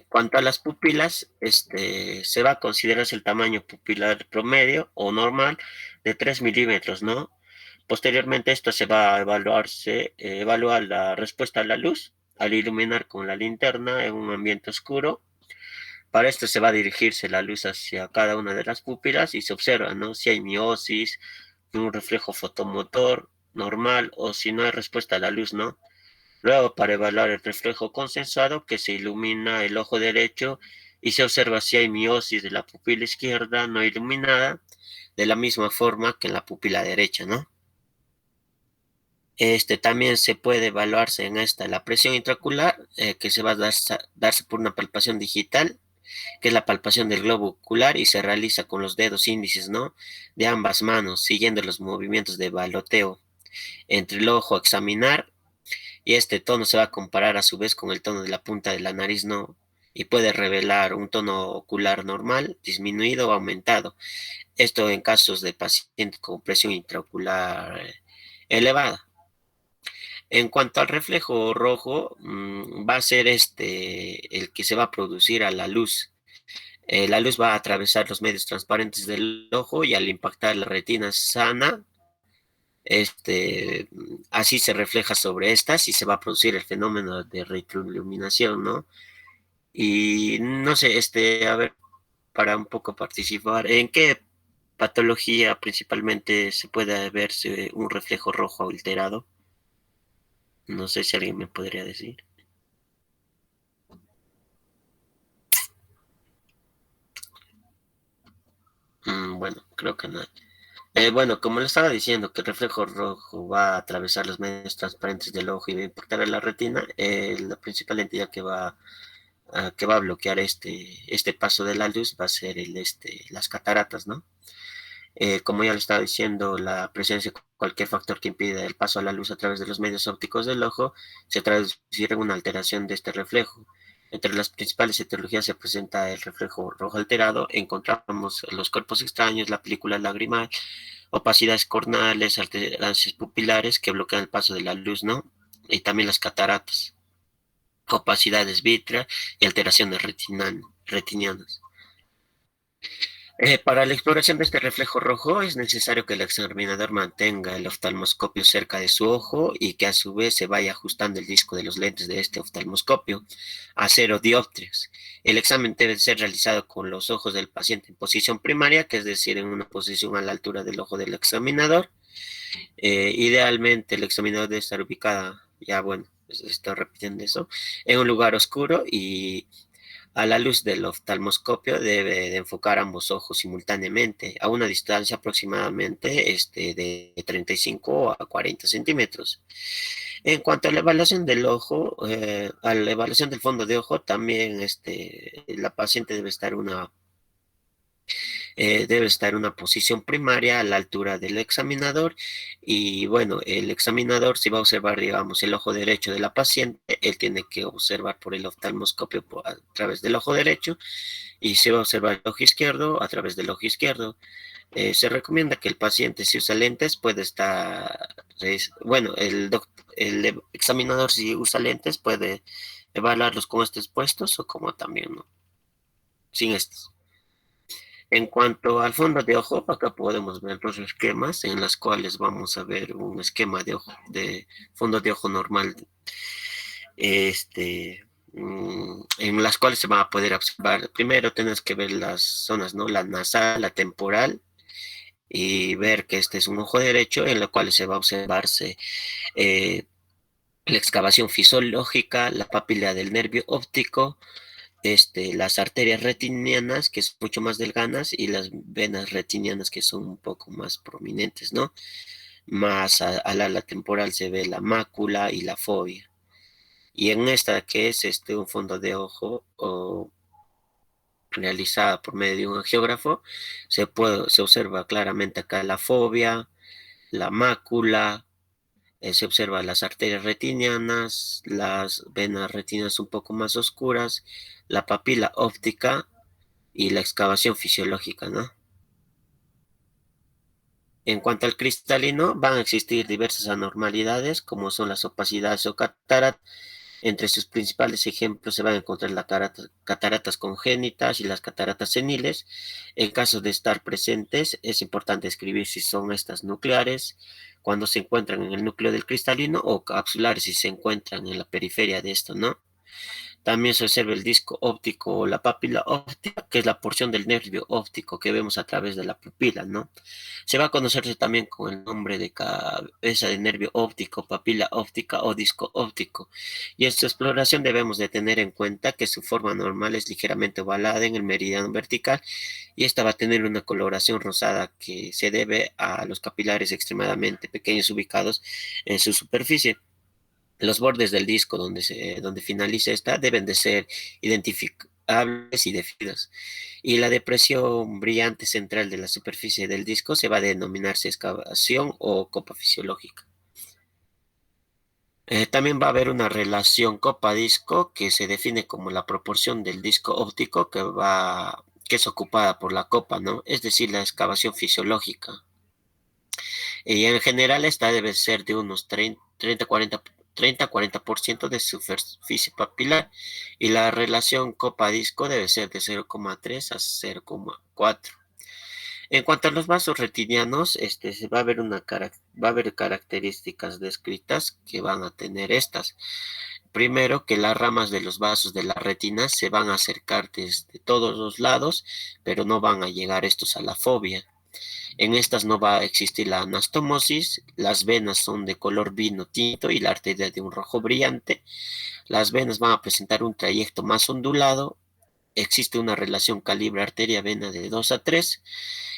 Cuanto a las pupilas, se va a considerar el tamaño pupilar promedio o normal de 3 milímetros, ¿no? Posteriormente esto se va a evaluar la respuesta a la luz al iluminar con la linterna en un ambiente oscuro. Para esto se va a dirigirse la luz hacia cada una de las pupilas y se observa, ¿no? Si hay miosis, un reflejo fotomotor normal, o si no hay respuesta a la luz, ¿no? Luego, para evaluar el reflejo consensuado, que se ilumina el ojo derecho y se observa si hay miosis de la pupila izquierda no iluminada, de la misma forma que en la pupila derecha, ¿no? También se puede evaluarse en la presión intraocular, que se va a darse por una palpación digital, que es la palpación del globo ocular y se realiza con los dedos índices, ¿no? De ambas manos, siguiendo los movimientos de baloteo entre el ojo a examinar, y este tono se va a comparar a su vez con el tono de la punta de la nariz, ¿no? Y puede revelar un tono ocular normal, disminuido o aumentado. Esto en casos de pacientes con presión intraocular elevada. En cuanto al reflejo rojo, va a ser el que se va a producir a la luz. La luz va a atravesar los medios transparentes del ojo y al impactar la retina sana, así se refleja sobre estas y se va a producir el fenómeno de retroiluminación, ¿no? Y no sé, a ver, para un poco participar, ¿en qué patología principalmente se puede verse un reflejo rojo alterado? No sé si alguien me podría decir. Bueno, creo que no. Bueno, como le estaba diciendo, que el reflejo rojo va a atravesar los medios transparentes del ojo y va a impactar a la retina, la principal entidad que va a bloquear este paso de la luz va a ser las cataratas, ¿no? Como ya le estaba diciendo, la presencia de cualquier factor que impida el paso a la luz a través de los medios ópticos del ojo se traducirá en una alteración de este reflejo. Entre las principales etiologías se presenta el reflejo rojo alterado. Encontramos los cuerpos extraños, la película lagrimal, opacidades corneales, alteraciones pupilares que bloquean el paso de la luz, ¿no? Y también las cataratas, opacidades vítreas y alteraciones retinianas. Para la exploración de este reflejo rojo es necesario que el examinador mantenga el oftalmoscopio cerca de su ojo y que a su vez se vaya ajustando el disco de los lentes de este oftalmoscopio a 0 dioptrias. El examen debe ser realizado con los ojos del paciente en posición primaria, que es decir, en una posición a la altura del ojo del examinador. Idealmente el examinador debe estar ubicado, ya bueno, estoy repitiendo eso, en un lugar oscuro y a la luz del oftalmoscopio debe de enfocar ambos ojos simultáneamente a una distancia aproximadamente de 35 a 40 centímetros. En cuanto a la evaluación del ojo, a la evaluación del fondo de ojo, también la paciente debe estar en una posición primaria a la altura del examinador y bueno, el examinador si va a observar, digamos, el ojo derecho de la paciente, él tiene que observar por el oftalmoscopio a través del ojo derecho y si va a observar el ojo izquierdo a través del ojo izquierdo. Se recomienda que el paciente si usa lentes puede estar, bueno, el examinador si usa lentes puede evaluarlos con estos puestos o como también, ¿no? Sin estos. En cuanto al fondo de ojo, acá podemos ver los esquemas en los cuales vamos a ver un esquema de fondo de ojo normal, en las cuales se va a poder observar. Primero tenemos que ver las zonas, ¿no? La nasal, la temporal, y ver que este es un ojo derecho en lo cual se va a observarse la excavación fisiológica, la papila del nervio óptico, las arterias retinianas, que son mucho más delgadas, y las venas retinianas, que son un poco más prominentes, ¿no? Más al ala temporal se ve la mácula y la fovea. Y en esta, que es un fondo de ojo realizada por medio de un angiógrafo, se observa claramente acá la fovea, la mácula, se observan las arterias retinianas, las venas retinianas un poco más oscuras, la papila óptica y la excavación fisiológica, ¿no? En cuanto al cristalino, van a existir diversas anormalidades, como son las opacidades o cataratas. Entre sus principales ejemplos se van a encontrar las cataratas congénitas y las cataratas seniles. En caso de estar presentes, es importante escribir si son estas nucleares, cuando se encuentran en el núcleo del cristalino, o capsulares si se encuentran en la periferia de esto, ¿no? También se observa el disco óptico o la papila óptica, que es la porción del nervio óptico que vemos a través de la pupila, ¿no? Se va a conocerse también con el nombre de cabeza de nervio óptico, papila óptica o disco óptico. Y en su exploración debemos de tener en cuenta que su forma normal es ligeramente ovalada en el meridiano vertical y esta va a tener una coloración rosada que se debe a los capilares extremadamente pequeños ubicados en su superficie. Los bordes del disco donde finaliza esta deben de ser y definidos. Y la depresión brillante central de la superficie del disco se va a denominarse excavación o copa fisiológica. También va a haber una relación copa-disco que se define como la proporción del disco óptico que es ocupada por la copa, ¿no? Es decir, la excavación fisiológica. Y en general esta debe ser de unos 30-40% de superficie papilar, y la relación copa-disco debe ser de 0,3 a 0,4. En cuanto a los vasos retinianos, va a haber características descritas que van a tener estas. Primero, que las ramas de los vasos de la retina se van a acercar desde todos los lados, pero no van a llegar estos a la fovea. En estas no va a existir la anastomosis, las venas son de color vino tinto y la arteria de un rojo brillante. Las venas van a presentar un trayecto más ondulado. Existe una relación calibre arteria-vena de 2 a 3.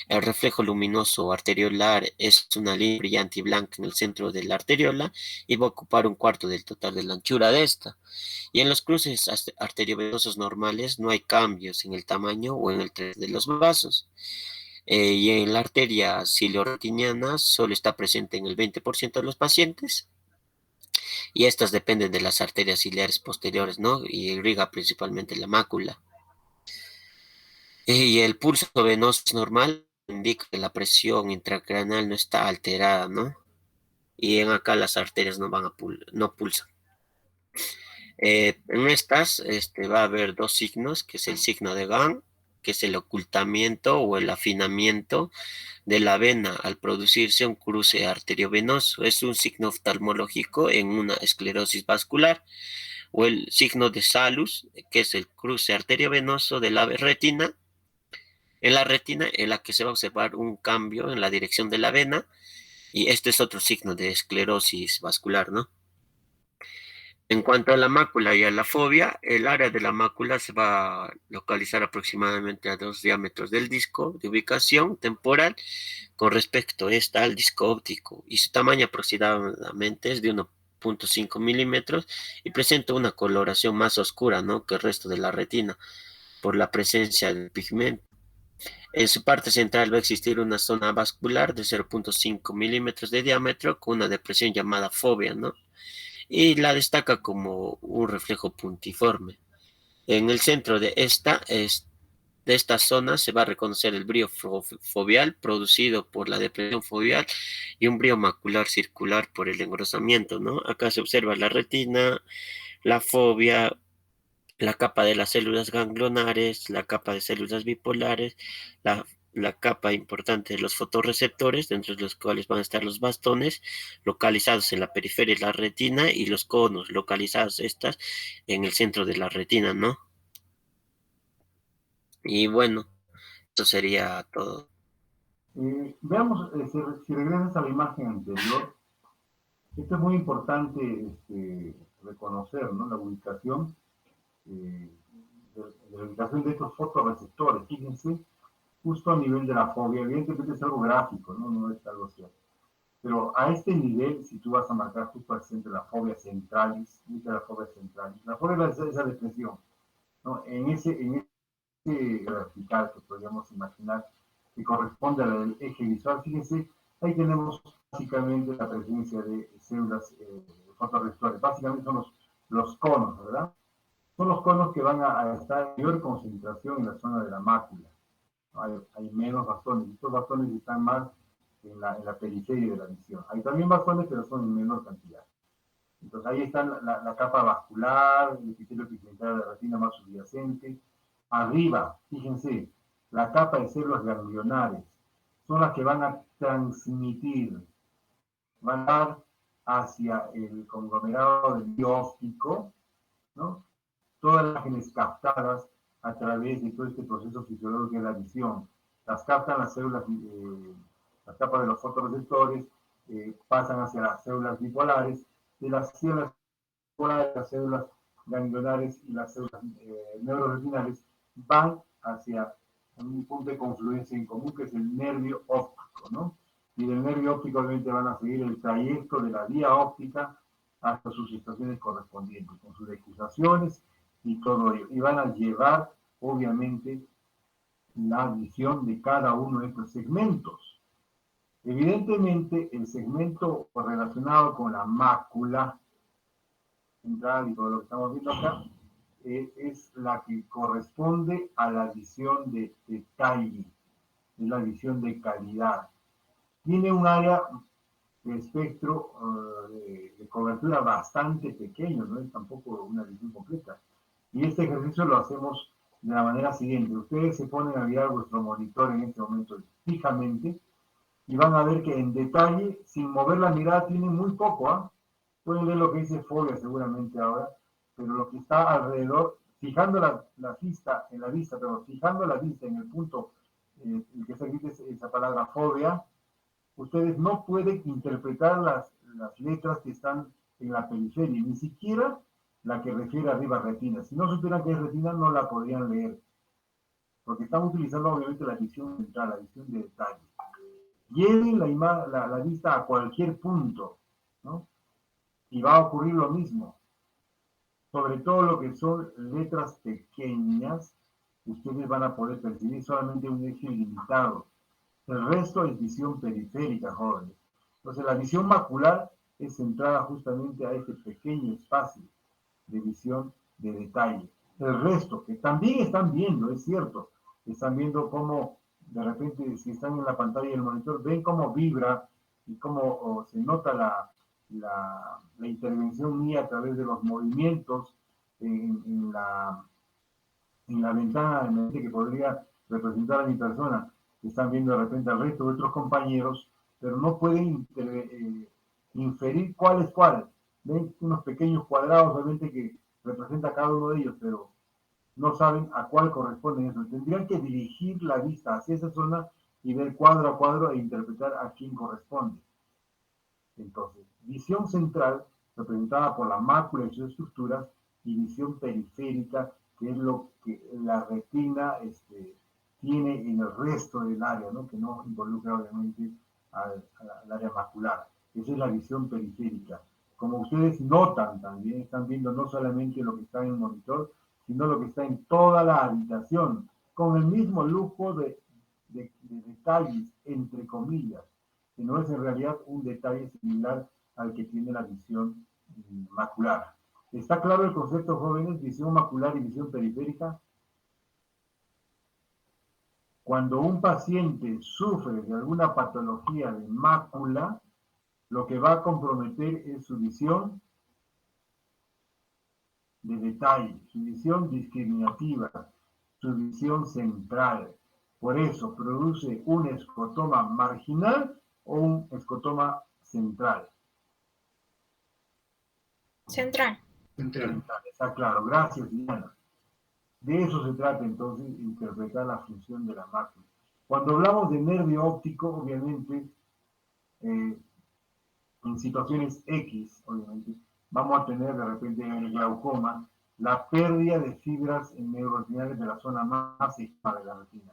El reflejo luminoso arteriolar es una línea brillante y blanca en el centro de la arteriola y va a ocupar un cuarto del total de la anchura de esta. Y en los cruces arteriovenosos normales no hay cambios en el tamaño o en el tamaño de los vasos. Y en la arteria ciliorretiniana solo está presente en el 20% de los pacientes. Y estas dependen de las arterias ciliares posteriores, ¿no? Y irriga principalmente la mácula. Y el pulso venoso es normal, indica que la presión intracraneal no está alterada, ¿no? Y en acá las arterias no pulsan. En estas va a haber dos signos, que es el signo de Gahn, que es el ocultamiento o el afinamiento de la vena al producirse un cruce arteriovenoso. Es un signo oftalmológico en una esclerosis vascular. O el signo de Salus, que es el cruce arteriovenoso de la retina. En la retina, en la que se va a observar un cambio en la dirección de la vena, y este es otro signo de esclerosis vascular, ¿no? En cuanto a la mácula y a la fovea, el área de la mácula se va a localizar aproximadamente a 2 diámetros del disco de ubicación temporal con respecto al disco óptico, y su tamaño aproximadamente es de 1.5 milímetros y presenta una coloración más oscura, ¿no?, que el resto de la retina por la presencia del pigmento. En su parte central va a existir una zona vascular de 0.5 milímetros de diámetro con una depresión llamada fovea, ¿no? Y la destaca como un reflejo puntiforme. En el centro de esta zona se va a reconocer el brillo foveal producido por la depresión foveal y un brillo macular circular por el engrosamiento, ¿no? Acá se observa la retina, la fovea, la capa de las células ganglionares, la capa de células bipolares, la capa importante de los fotorreceptores, dentro de los cuales van a estar los bastones localizados en la periferia de la retina y los conos localizados en el centro de la retina, ¿no? Y bueno, eso sería todo. Veamos, si regresas a la imagen anterior, esto es muy importante reconocer, ¿no?, la ubicación de la ubicación de estos fotorreceptores. Fíjense, justo a nivel de la fovea, evidentemente es algo gráfico, no es algo cierto. Pero a este nivel, si tú vas a marcar justo al centro de la fovea centralis, la fovea es esa depresión, ¿no?, en ese vertical que podríamos imaginar, que corresponde al eje visual. Fíjense, ahí tenemos básicamente la presencia de células fotorreceptores. Básicamente son los conos, ¿verdad? Son los conos que van a estar en mayor concentración en la zona de la mácula. Hay menos bastones. Estos bastones están más en la periferia de la visión. Hay también bastones, pero son en menor cantidad. Entonces ahí está la capa vascular, el epitelio pigmentado de la retina más subyacente. Arriba, fíjense, la capa de células ganglionares son las que van a transmitir, van a dar hacia el conglomerado del brillo óptico, ¿no?, todas las imágenes captadas a través de todo este proceso fisiológico de la visión. Las captan las células, las capas de los fotorreceptores, pasan hacia las células bipolares, de las células bipolares, las células ganglionares y las células neuroretinales van hacia un punto de confluencia en común, que es el nervio óptico, ¿no? Y del nervio óptico obviamente van a seguir el trayecto de la vía óptica hasta sus estaciones correspondientes, con sus decusaciones y todo ello. Y van a llevar obviamente, la visión de cada uno de estos segmentos. Evidentemente, el segmento relacionado con la mácula central y todo lo que estamos viendo acá, es la que corresponde a la visión de detalle, es la visión de calidad. Tiene un área de espectro de cobertura bastante pequeño, no es tampoco una visión completa. Y este ejercicio lo hacemos de la manera siguiente. Ustedes se ponen a mirar vuestro monitor en este momento fijamente y van a ver que en detalle, sin mover la mirada, tienen muy poco, ¿ah? Pueden ver lo que dice Fobia seguramente ahora, pero lo que está alrededor, fijando la vista en el punto, el que se dice esa palabra fobia, ustedes no pueden interpretar las letras que están en la periferia, ni siquiera la que refiere arriba a retina. Si no supieran que es retina, no la podrían leer, porque están utilizando obviamente la visión central, la visión de detalle. Lleven la vista a cualquier punto, ¿no? Y va a ocurrir lo mismo. Sobre todo lo que son letras pequeñas, ustedes van a poder percibir solamente un eje limitado. El resto es visión periférica, jóvenes. Entonces, la visión macular es centrada justamente a este pequeño espacio de visión de detalle. El resto, que también están viendo, es cierto, están viendo cómo, de repente, si están en la pantalla del monitor, ven cómo vibra y cómo se nota la intervención mía a través de los movimientos en la ventana que podría representar a mi persona. Están viendo de repente al resto de otros compañeros, pero no pueden inferir cuál es cuál. Ven unos pequeños cuadrados realmente que representa cada uno de ellos, pero no saben a cuál corresponde eso. Tendrían que dirigir la vista hacia esa zona y ver cuadro a cuadro e interpretar a quién corresponde. Entonces, visión central, representada por la mácula y sus estructuras, y visión periférica, que es lo que la retina tiene en el resto del área, ¿no? Que no involucra obviamente al área macular. Esa es la visión periférica. Como ustedes notan también, están viendo no solamente lo que está en el monitor, sino lo que está en toda la habitación, con el mismo lujo de detalles, entre comillas, que no es en realidad un detalle similar al que tiene la visión macular. ¿Está claro el concepto, jóvenes? Visión macular y visión periférica. Cuando un paciente sufre de alguna patología de mácula, lo que va a comprometer es su visión de detalle, su visión discriminativa, su visión central. Por eso produce un escotoma marginal o un escotoma central. Central. Central, está claro. Gracias, Diana. De eso se trata entonces, interpretar la función de la mácula. Cuando hablamos de nervio óptico, obviamente, en situaciones X, obviamente, vamos a tener de repente en el glaucoma la pérdida de fibras neuroretinales de la zona más externa de la retina,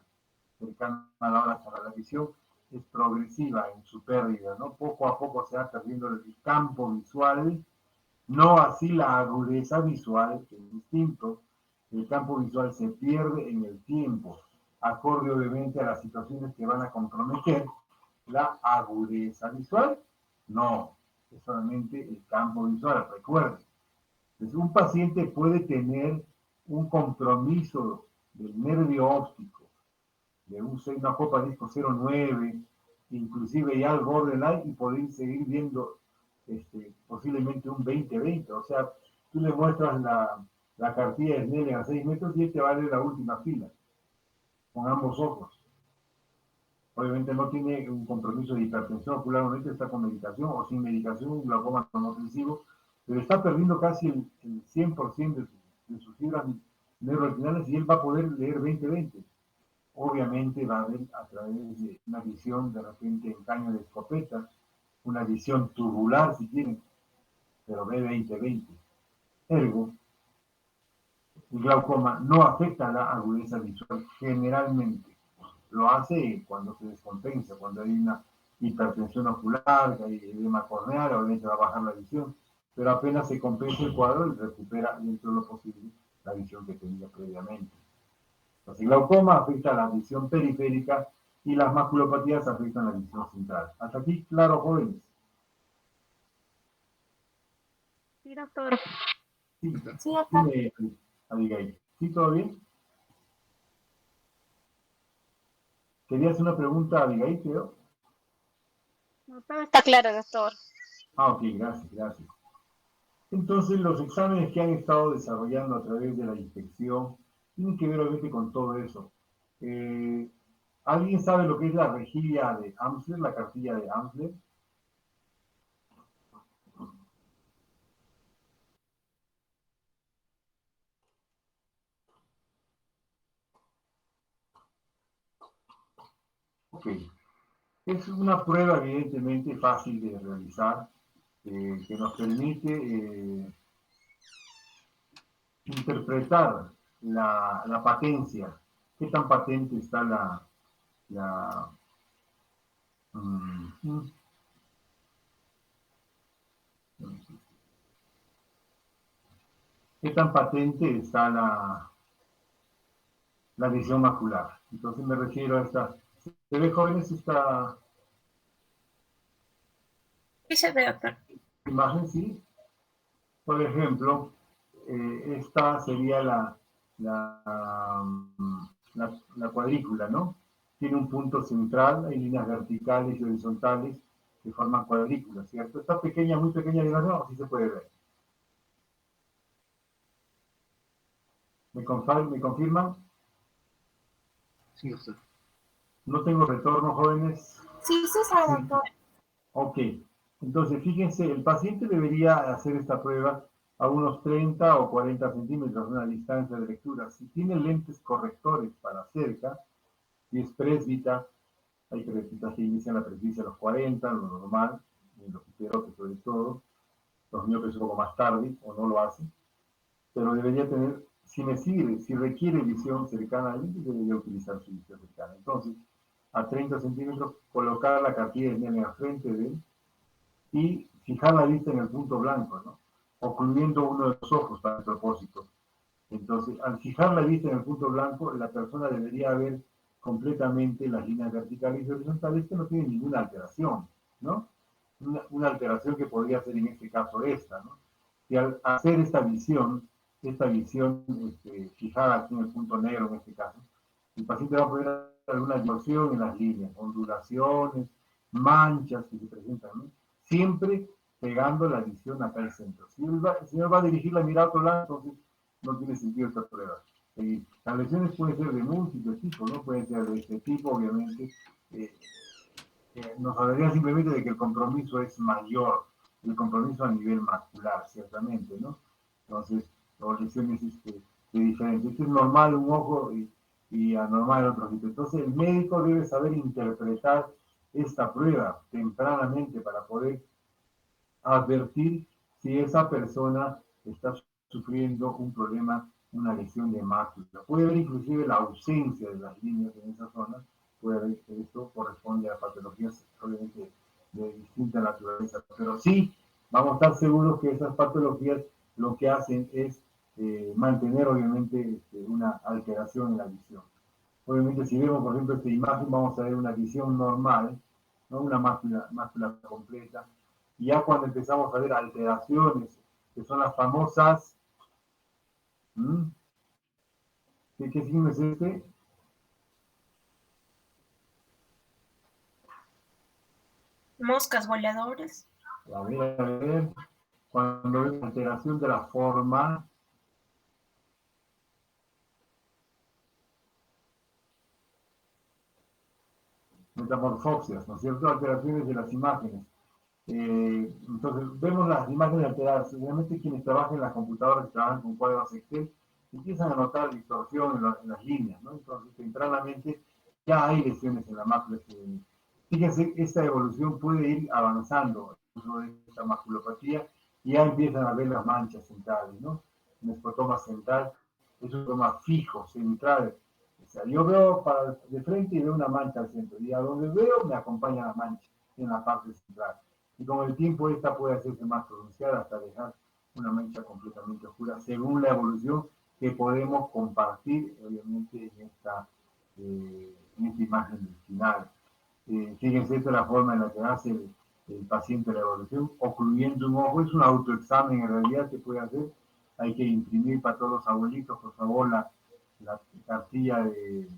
cercana a la hora de la visión, es progresiva en su pérdida, ¿no? Poco a poco se va perdiendo el campo visual, no así la agudeza visual, que es distinto. El campo visual se pierde en el tiempo, acorde obviamente a las situaciones que van a comprometer la agudeza visual. No, es solamente el campo visual, recuerden. Entonces, un paciente puede tener un compromiso del nervio óptico, de una copa disco 0,9, inclusive ya al borderline, y poder seguir viendo posiblemente un 20-20. O sea, tú le muestras la cartilla de Snellen a 6 metros y él te va a ver la última fila, con ambos ojos. Obviamente no tiene un compromiso de hipertensión ocular, obviamente está con medicación o sin medicación, un glaucoma no ofensivo, pero está perdiendo casi el 100% de sus fibras neuroretinales y él va a poder leer 20-20. Obviamente va a ver a través de una visión de repente en caño de escopeta, una visión tubular si quieren, pero ve 20-20. Ergo, el glaucoma no afecta la agudeza visual generalmente. Lo hace cuando se descompensa, cuando hay una hipertensión ocular, que hay edema corneal, obviamente va a bajar la visión, pero apenas se compensa el cuadro y recupera dentro de lo posible la visión que tenía previamente. Entonces, el glaucoma afecta a la visión periférica y las maculopatías afectan a la visión central. ¿Hasta aquí claro, jóvenes? Sí, doctor. Sí, Sí, doctor. dime, Abigail. ¿Sí, todo bien? ¿Querías una pregunta, Abigail, creo? No, todo está claro, doctor. Ah, ok, gracias, gracias. Entonces, los exámenes que han estado desarrollando a través de la inspección tienen que ver obviamente con todo eso. ¿Alguien sabe lo que es la rejilla de Amsler, la cartilla de Amsler? Ok. Es una prueba evidentemente fácil de realizar, que nos permite interpretar la patencia. ¿Qué tan patente está la mm, qué tan patente está la lesión macular? Entonces me refiero a esta. ¿Se ve, jóvenes, esta Sí se ve, doctor. imagen? Sí. Por ejemplo, esta sería la cuadrícula, ¿no? Tiene un punto central, hay líneas verticales y horizontales que forman cuadrículas, ¿cierto? Esta pequeña, muy pequeña diagrama, así se puede ver. ¿Me confirman? Sí, doctor. No tengo retorno, jóvenes. Sí, sí sabe, doctor. Ok, entonces fíjense, el paciente debería hacer esta prueba a unos 30 o 40 centímetros de una distancia de lectura. Si tiene lentes correctores para cerca, si es presbita, hay presbitas que inician la presbicia a los 40, lo normal, en los hiperotes sobre todo, los miopes un poco más tarde o no lo hacen, pero debería tener, si requiere visión cercana al lente, debería utilizar su visión cercana. Entonces, a 30 centímetros, colocar la cartilla de nene al frente de él y fijar la vista en el punto blanco, ¿no? Ocluyendo uno de los ojos para el propósito. Entonces, al fijar la vista en el punto blanco, la persona debería ver completamente las líneas verticales y horizontales que no tienen ninguna alteración, ¿no? Una alteración que podría ser en este caso esta, ¿no? Y al hacer esta visión fijada aquí en el punto negro en este caso, el paciente va a poder ver alguna distorsión en las líneas, ondulaciones, manchas que se presentan, ¿no? Siempre pegando la visión acá al centro. Si el señor va a dirigir la mirada a otro lado, entonces no tiene sentido esta prueba. Las lesiones pueden ser de múltiples tipos, ¿no? Pueden ser de este tipo, obviamente. Nos hablaría simplemente de que el compromiso es mayor, el compromiso a nivel macular, ciertamente, ¿no? Entonces, las lesiones de diferentes. Esto es normal en un ojo y anormal en otro tipo. Entonces, el médico debe saber interpretar esta prueba tempranamente para poder advertir si esa persona está sufriendo un problema, una lesión de mácula. Puede haber inclusive la ausencia de las líneas en esa zona, puede haber que esto corresponde a patologías obviamente de distinta naturaleza, pero sí vamos a estar seguros que esas patologías lo que hacen es mantener obviamente una alteración en la visión. Obviamente si vemos por ejemplo esta imagen vamos a ver una visión normal, ¿no? Una mácula completa, y ya cuando empezamos a ver alteraciones, que son las famosas, ¿qué signo es este? Moscas voladoras. A ver, cuando hay alteración de la forma, metamorfosis, ¿no es cierto? Alteraciones de las imágenes. Entonces, vemos las imágenes alteradas. Seguramente quienes trabajan en las computadoras, que trabajan con cuadros Excel, empiezan a notar distorsión en las líneas, ¿no? Entonces, tempranamente ya hay lesiones en la mácula. Fíjense, esta evolución puede ir avanzando dentro de esta maculopatía y ya empiezan a ver las manchas centrales, ¿no? Un escotoma central es un escotoma fijo, central. O sea, yo veo de frente y veo una mancha al centro, y a donde veo me acompaña la mancha en la parte central. Y con el tiempo esta puede hacerse más pronunciada hasta dejar una mancha completamente oscura, según la evolución que podemos compartir, obviamente, en esta imagen final. Fíjense, esta es la forma en la que hace el paciente la evaluación, ocluyendo un ojo. Es un autoexamen en realidad que puede hacer. Hay que imprimir para todos los abuelitos, por favor, la cartilla del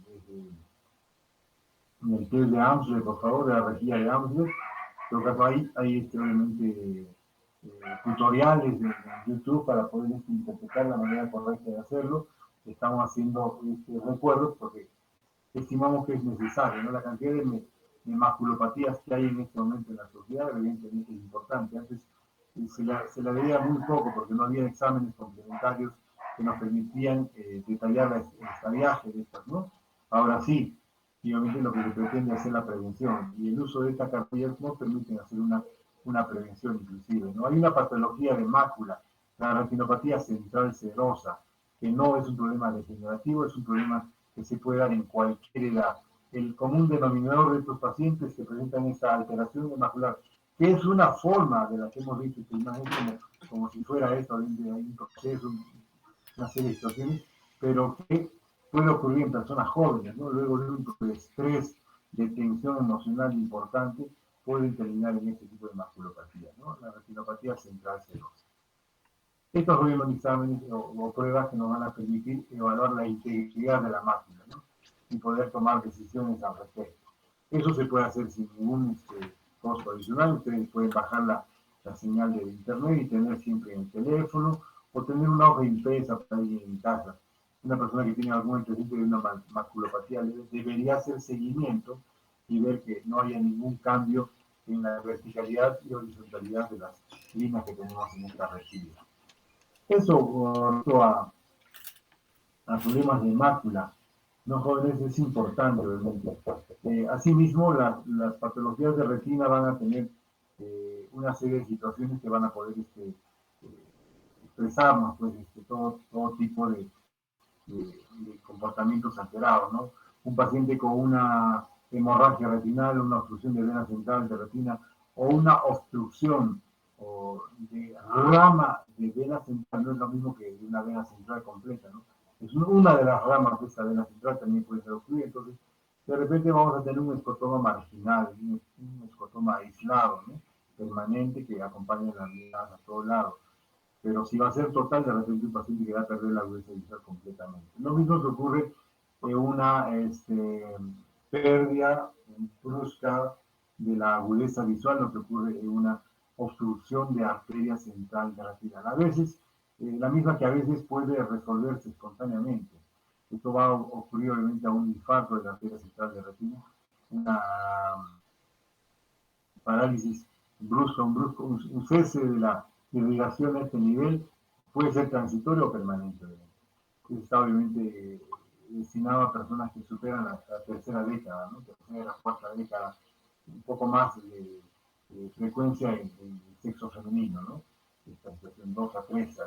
test de Amsler, por favor, de la rejilla de Amsler. En todo caso, hay obviamente tutoriales en YouTube para poder interpretar la manera correcta de hacerlo. Estamos haciendo recuerdos porque estimamos que es necesario, ¿no? La cantidad de maculopatías que hay en este momento en la sociedad evidentemente es importante. Antes se la veía muy poco porque no había exámenes complementarios que nos permitían detallar el estadiaje de estas, ¿no? Ahora sí, y obviamente lo que se pretende es hacer la prevención, y el uso de estas cartillas nos permite hacer una prevención inclusive, ¿no? Hay una patología de mácula, la retinopatía central serosa, que no es un problema degenerativo, es un problema que se puede dar en cualquier edad. El común denominador de estos pacientes que presentan esta alteración de macular, que es una forma de la que hemos visto esta imagen como si fuera esto, hay un proceso, una serie de situaciones, pero que puede ocurrir en personas jóvenes, ¿no? Luego de un tipo de estrés, de tensión emocional importante, pueden terminar en este tipo de maculopatía, ¿no? La retinopatía central serosa. Estos son exámenes o pruebas que nos van a permitir evaluar la integridad de la mácula, ¿no? Y poder tomar decisiones al respecto. Eso se puede hacer sin ningún costo adicional. Ustedes pueden bajar la señal de internet y tener siempre en el teléfono o tener una hoja impresa para ir en casa. Una persona que tiene algún antecedente de una maculopatía debería hacer seguimiento y ver que no haya ningún cambio en la verticalidad y horizontalidad de las líneas que tenemos en esta retina. Eso a problemas de mácula, no jóvenes, es importante obviamente. Asimismo, las patologías de retina van a tener una serie de situaciones que van a poder expresarnos pues, todo tipo de comportamientos alterados, ¿no? Un paciente con una hemorragia retinal, una obstrucción de vena central de retina o una obstrucción o de rama de vena central no es lo mismo que de una vena central completa, ¿no? Es una de las ramas de esa vena central también puede ser obstruida, entonces de repente vamos a tener un escotoma marginal, un escotoma aislado, ¿no? Permanente que acompaña la mirada a todos lados. Pero si va a ser total, de repente un paciente que va a perder la agudeza visual completamente. Lo mismo que ocurre en una pérdida brusca de la agudeza visual, lo que ocurre en una obstrucción de arteria central de la retina. A veces, la misma que a veces puede resolverse espontáneamente. Esto va a ocurrir obviamente a un infarto de la arteria central de la retina, una parálisis brusca, un cese de la irrigación a este nivel, puede ser transitorio o permanente. Está obviamente destinado a personas que superan la tercera década, ¿no? Tercera, cuarta década, un poco más de frecuencia en el sexo femenino, ¿no? Esta situación 2 a 3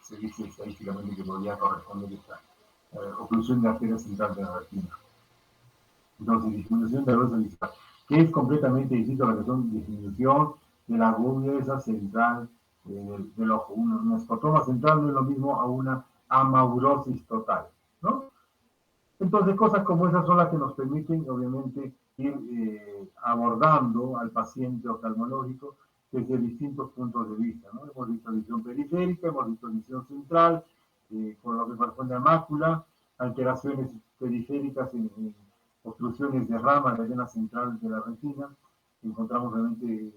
se dice estadísticamente que podría corresponder a esta oclusión de arteria central de la retina. Entonces, disminución de la agudeza visual, que es completamente distinto a la que son disminución de la agudeza central del ojo. Un escotoma central no es lo mismo a una amaurosis total, ¿no? Entonces, cosas como esas son las que nos permiten, obviamente, ir abordando al paciente oftalmológico desde distintos puntos de vista, ¿no? Hemos visto visión periférica, hemos visto visión central, por lo que corresponde a mácula, alteraciones periféricas en obstrucciones de rama de la vena central de la retina. Encontramos realmente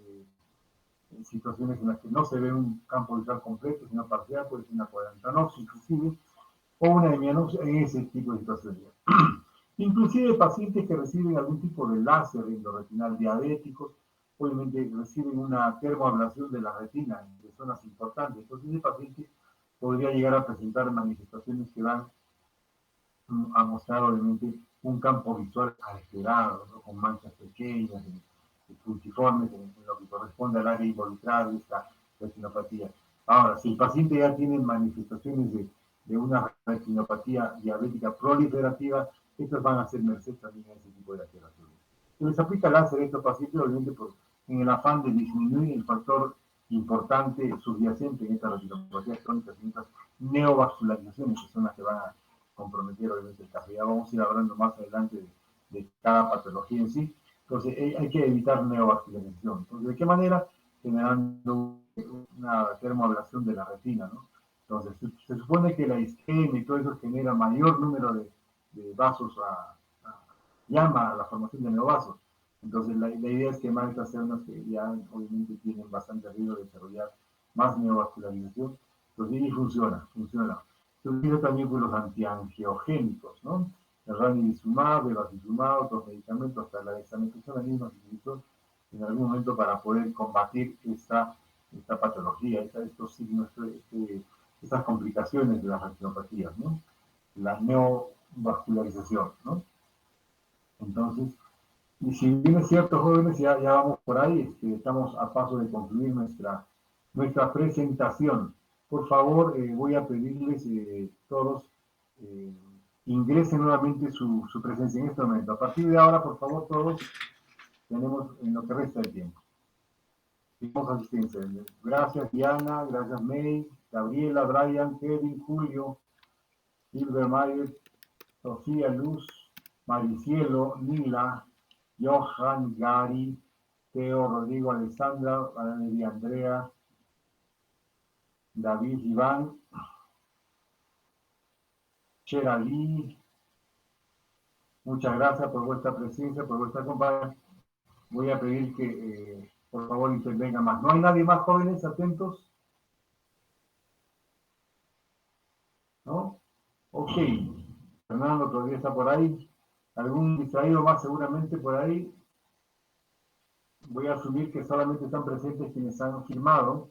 situaciones en las que no se ve un campo visual completo, sino parcial, puede ser una coadantanosis inclusive, o una hemianopsia en ese tipo de situaciones. Inclusive pacientes que reciben algún tipo de láser endoretinal, diabéticos, obviamente reciben una termoablación de la retina de zonas importantes. Entonces ese paciente podría llegar a presentar manifestaciones que van a mostrar obviamente un campo visual alterado, ¿no? Con manchas pequeñas, puntiformes en lo que corresponde al área involucrada de esta retinopatía. Ahora, si el paciente ya tiene manifestaciones de una retinopatía diabética proliferativa, estas van a hacer merced también a ese tipo de alteraciones. Se les aplica láser a estos pacientes, obviamente, en el afán de disminuir el factor importante subyacente en estas retinopatías crónicas y en estas neovascularizaciones, que son las que van a comprometer obviamente el caso. Ya vamos a ir hablando más adelante de cada patología en sí. Entonces, hay que evitar neovascularización. Entonces, ¿de qué manera? Generando una termoablación de la retina, ¿no? Entonces, se supone que la isquemia y todo eso genera mayor número de vasos, llama a la formación de neovasos. Entonces, la idea es quemar estas células que ya obviamente tienen bastante riesgo de desarrollar más neovascularización. Entonces, y funciona. Se utiliza también con los antiangiogénicos, ¿no? El ranibizumab, el bevacizumab, otros medicamentos, hasta la dexametasona misma se utilizó en algún momento para poder combatir esta patología, estos signos, estas complicaciones de las retinopatías, ¿no? La neovascularización, ¿no? Entonces, y si bien es cierto, jóvenes, ya vamos por ahí, estamos a paso de concluir nuestra presentación. Por favor, voy a pedirles todos ingresen nuevamente su presencia en este momento. A partir de ahora, por favor, todos tenemos en lo que resta del tiempo. Tenemos asistencia. Gracias, Diana, gracias, May, Gabriela, Brian, Kevin, Julio, Silver Mayer, Sofía, Luz, Maricielo, Nila, Johan, Gary, Teo, Rodrigo, Alessandra, Valeria, Andrea, David, Iván, Cheralí, muchas gracias por vuestra presencia, por vuestra compañía. Voy a pedir que por favor intervengan más. ¿No hay nadie más, jóvenes, atentos? ¿No? Ok. Fernando todavía está por ahí. Algún distraído más seguramente por ahí. Voy a asumir que solamente están presentes quienes han firmado.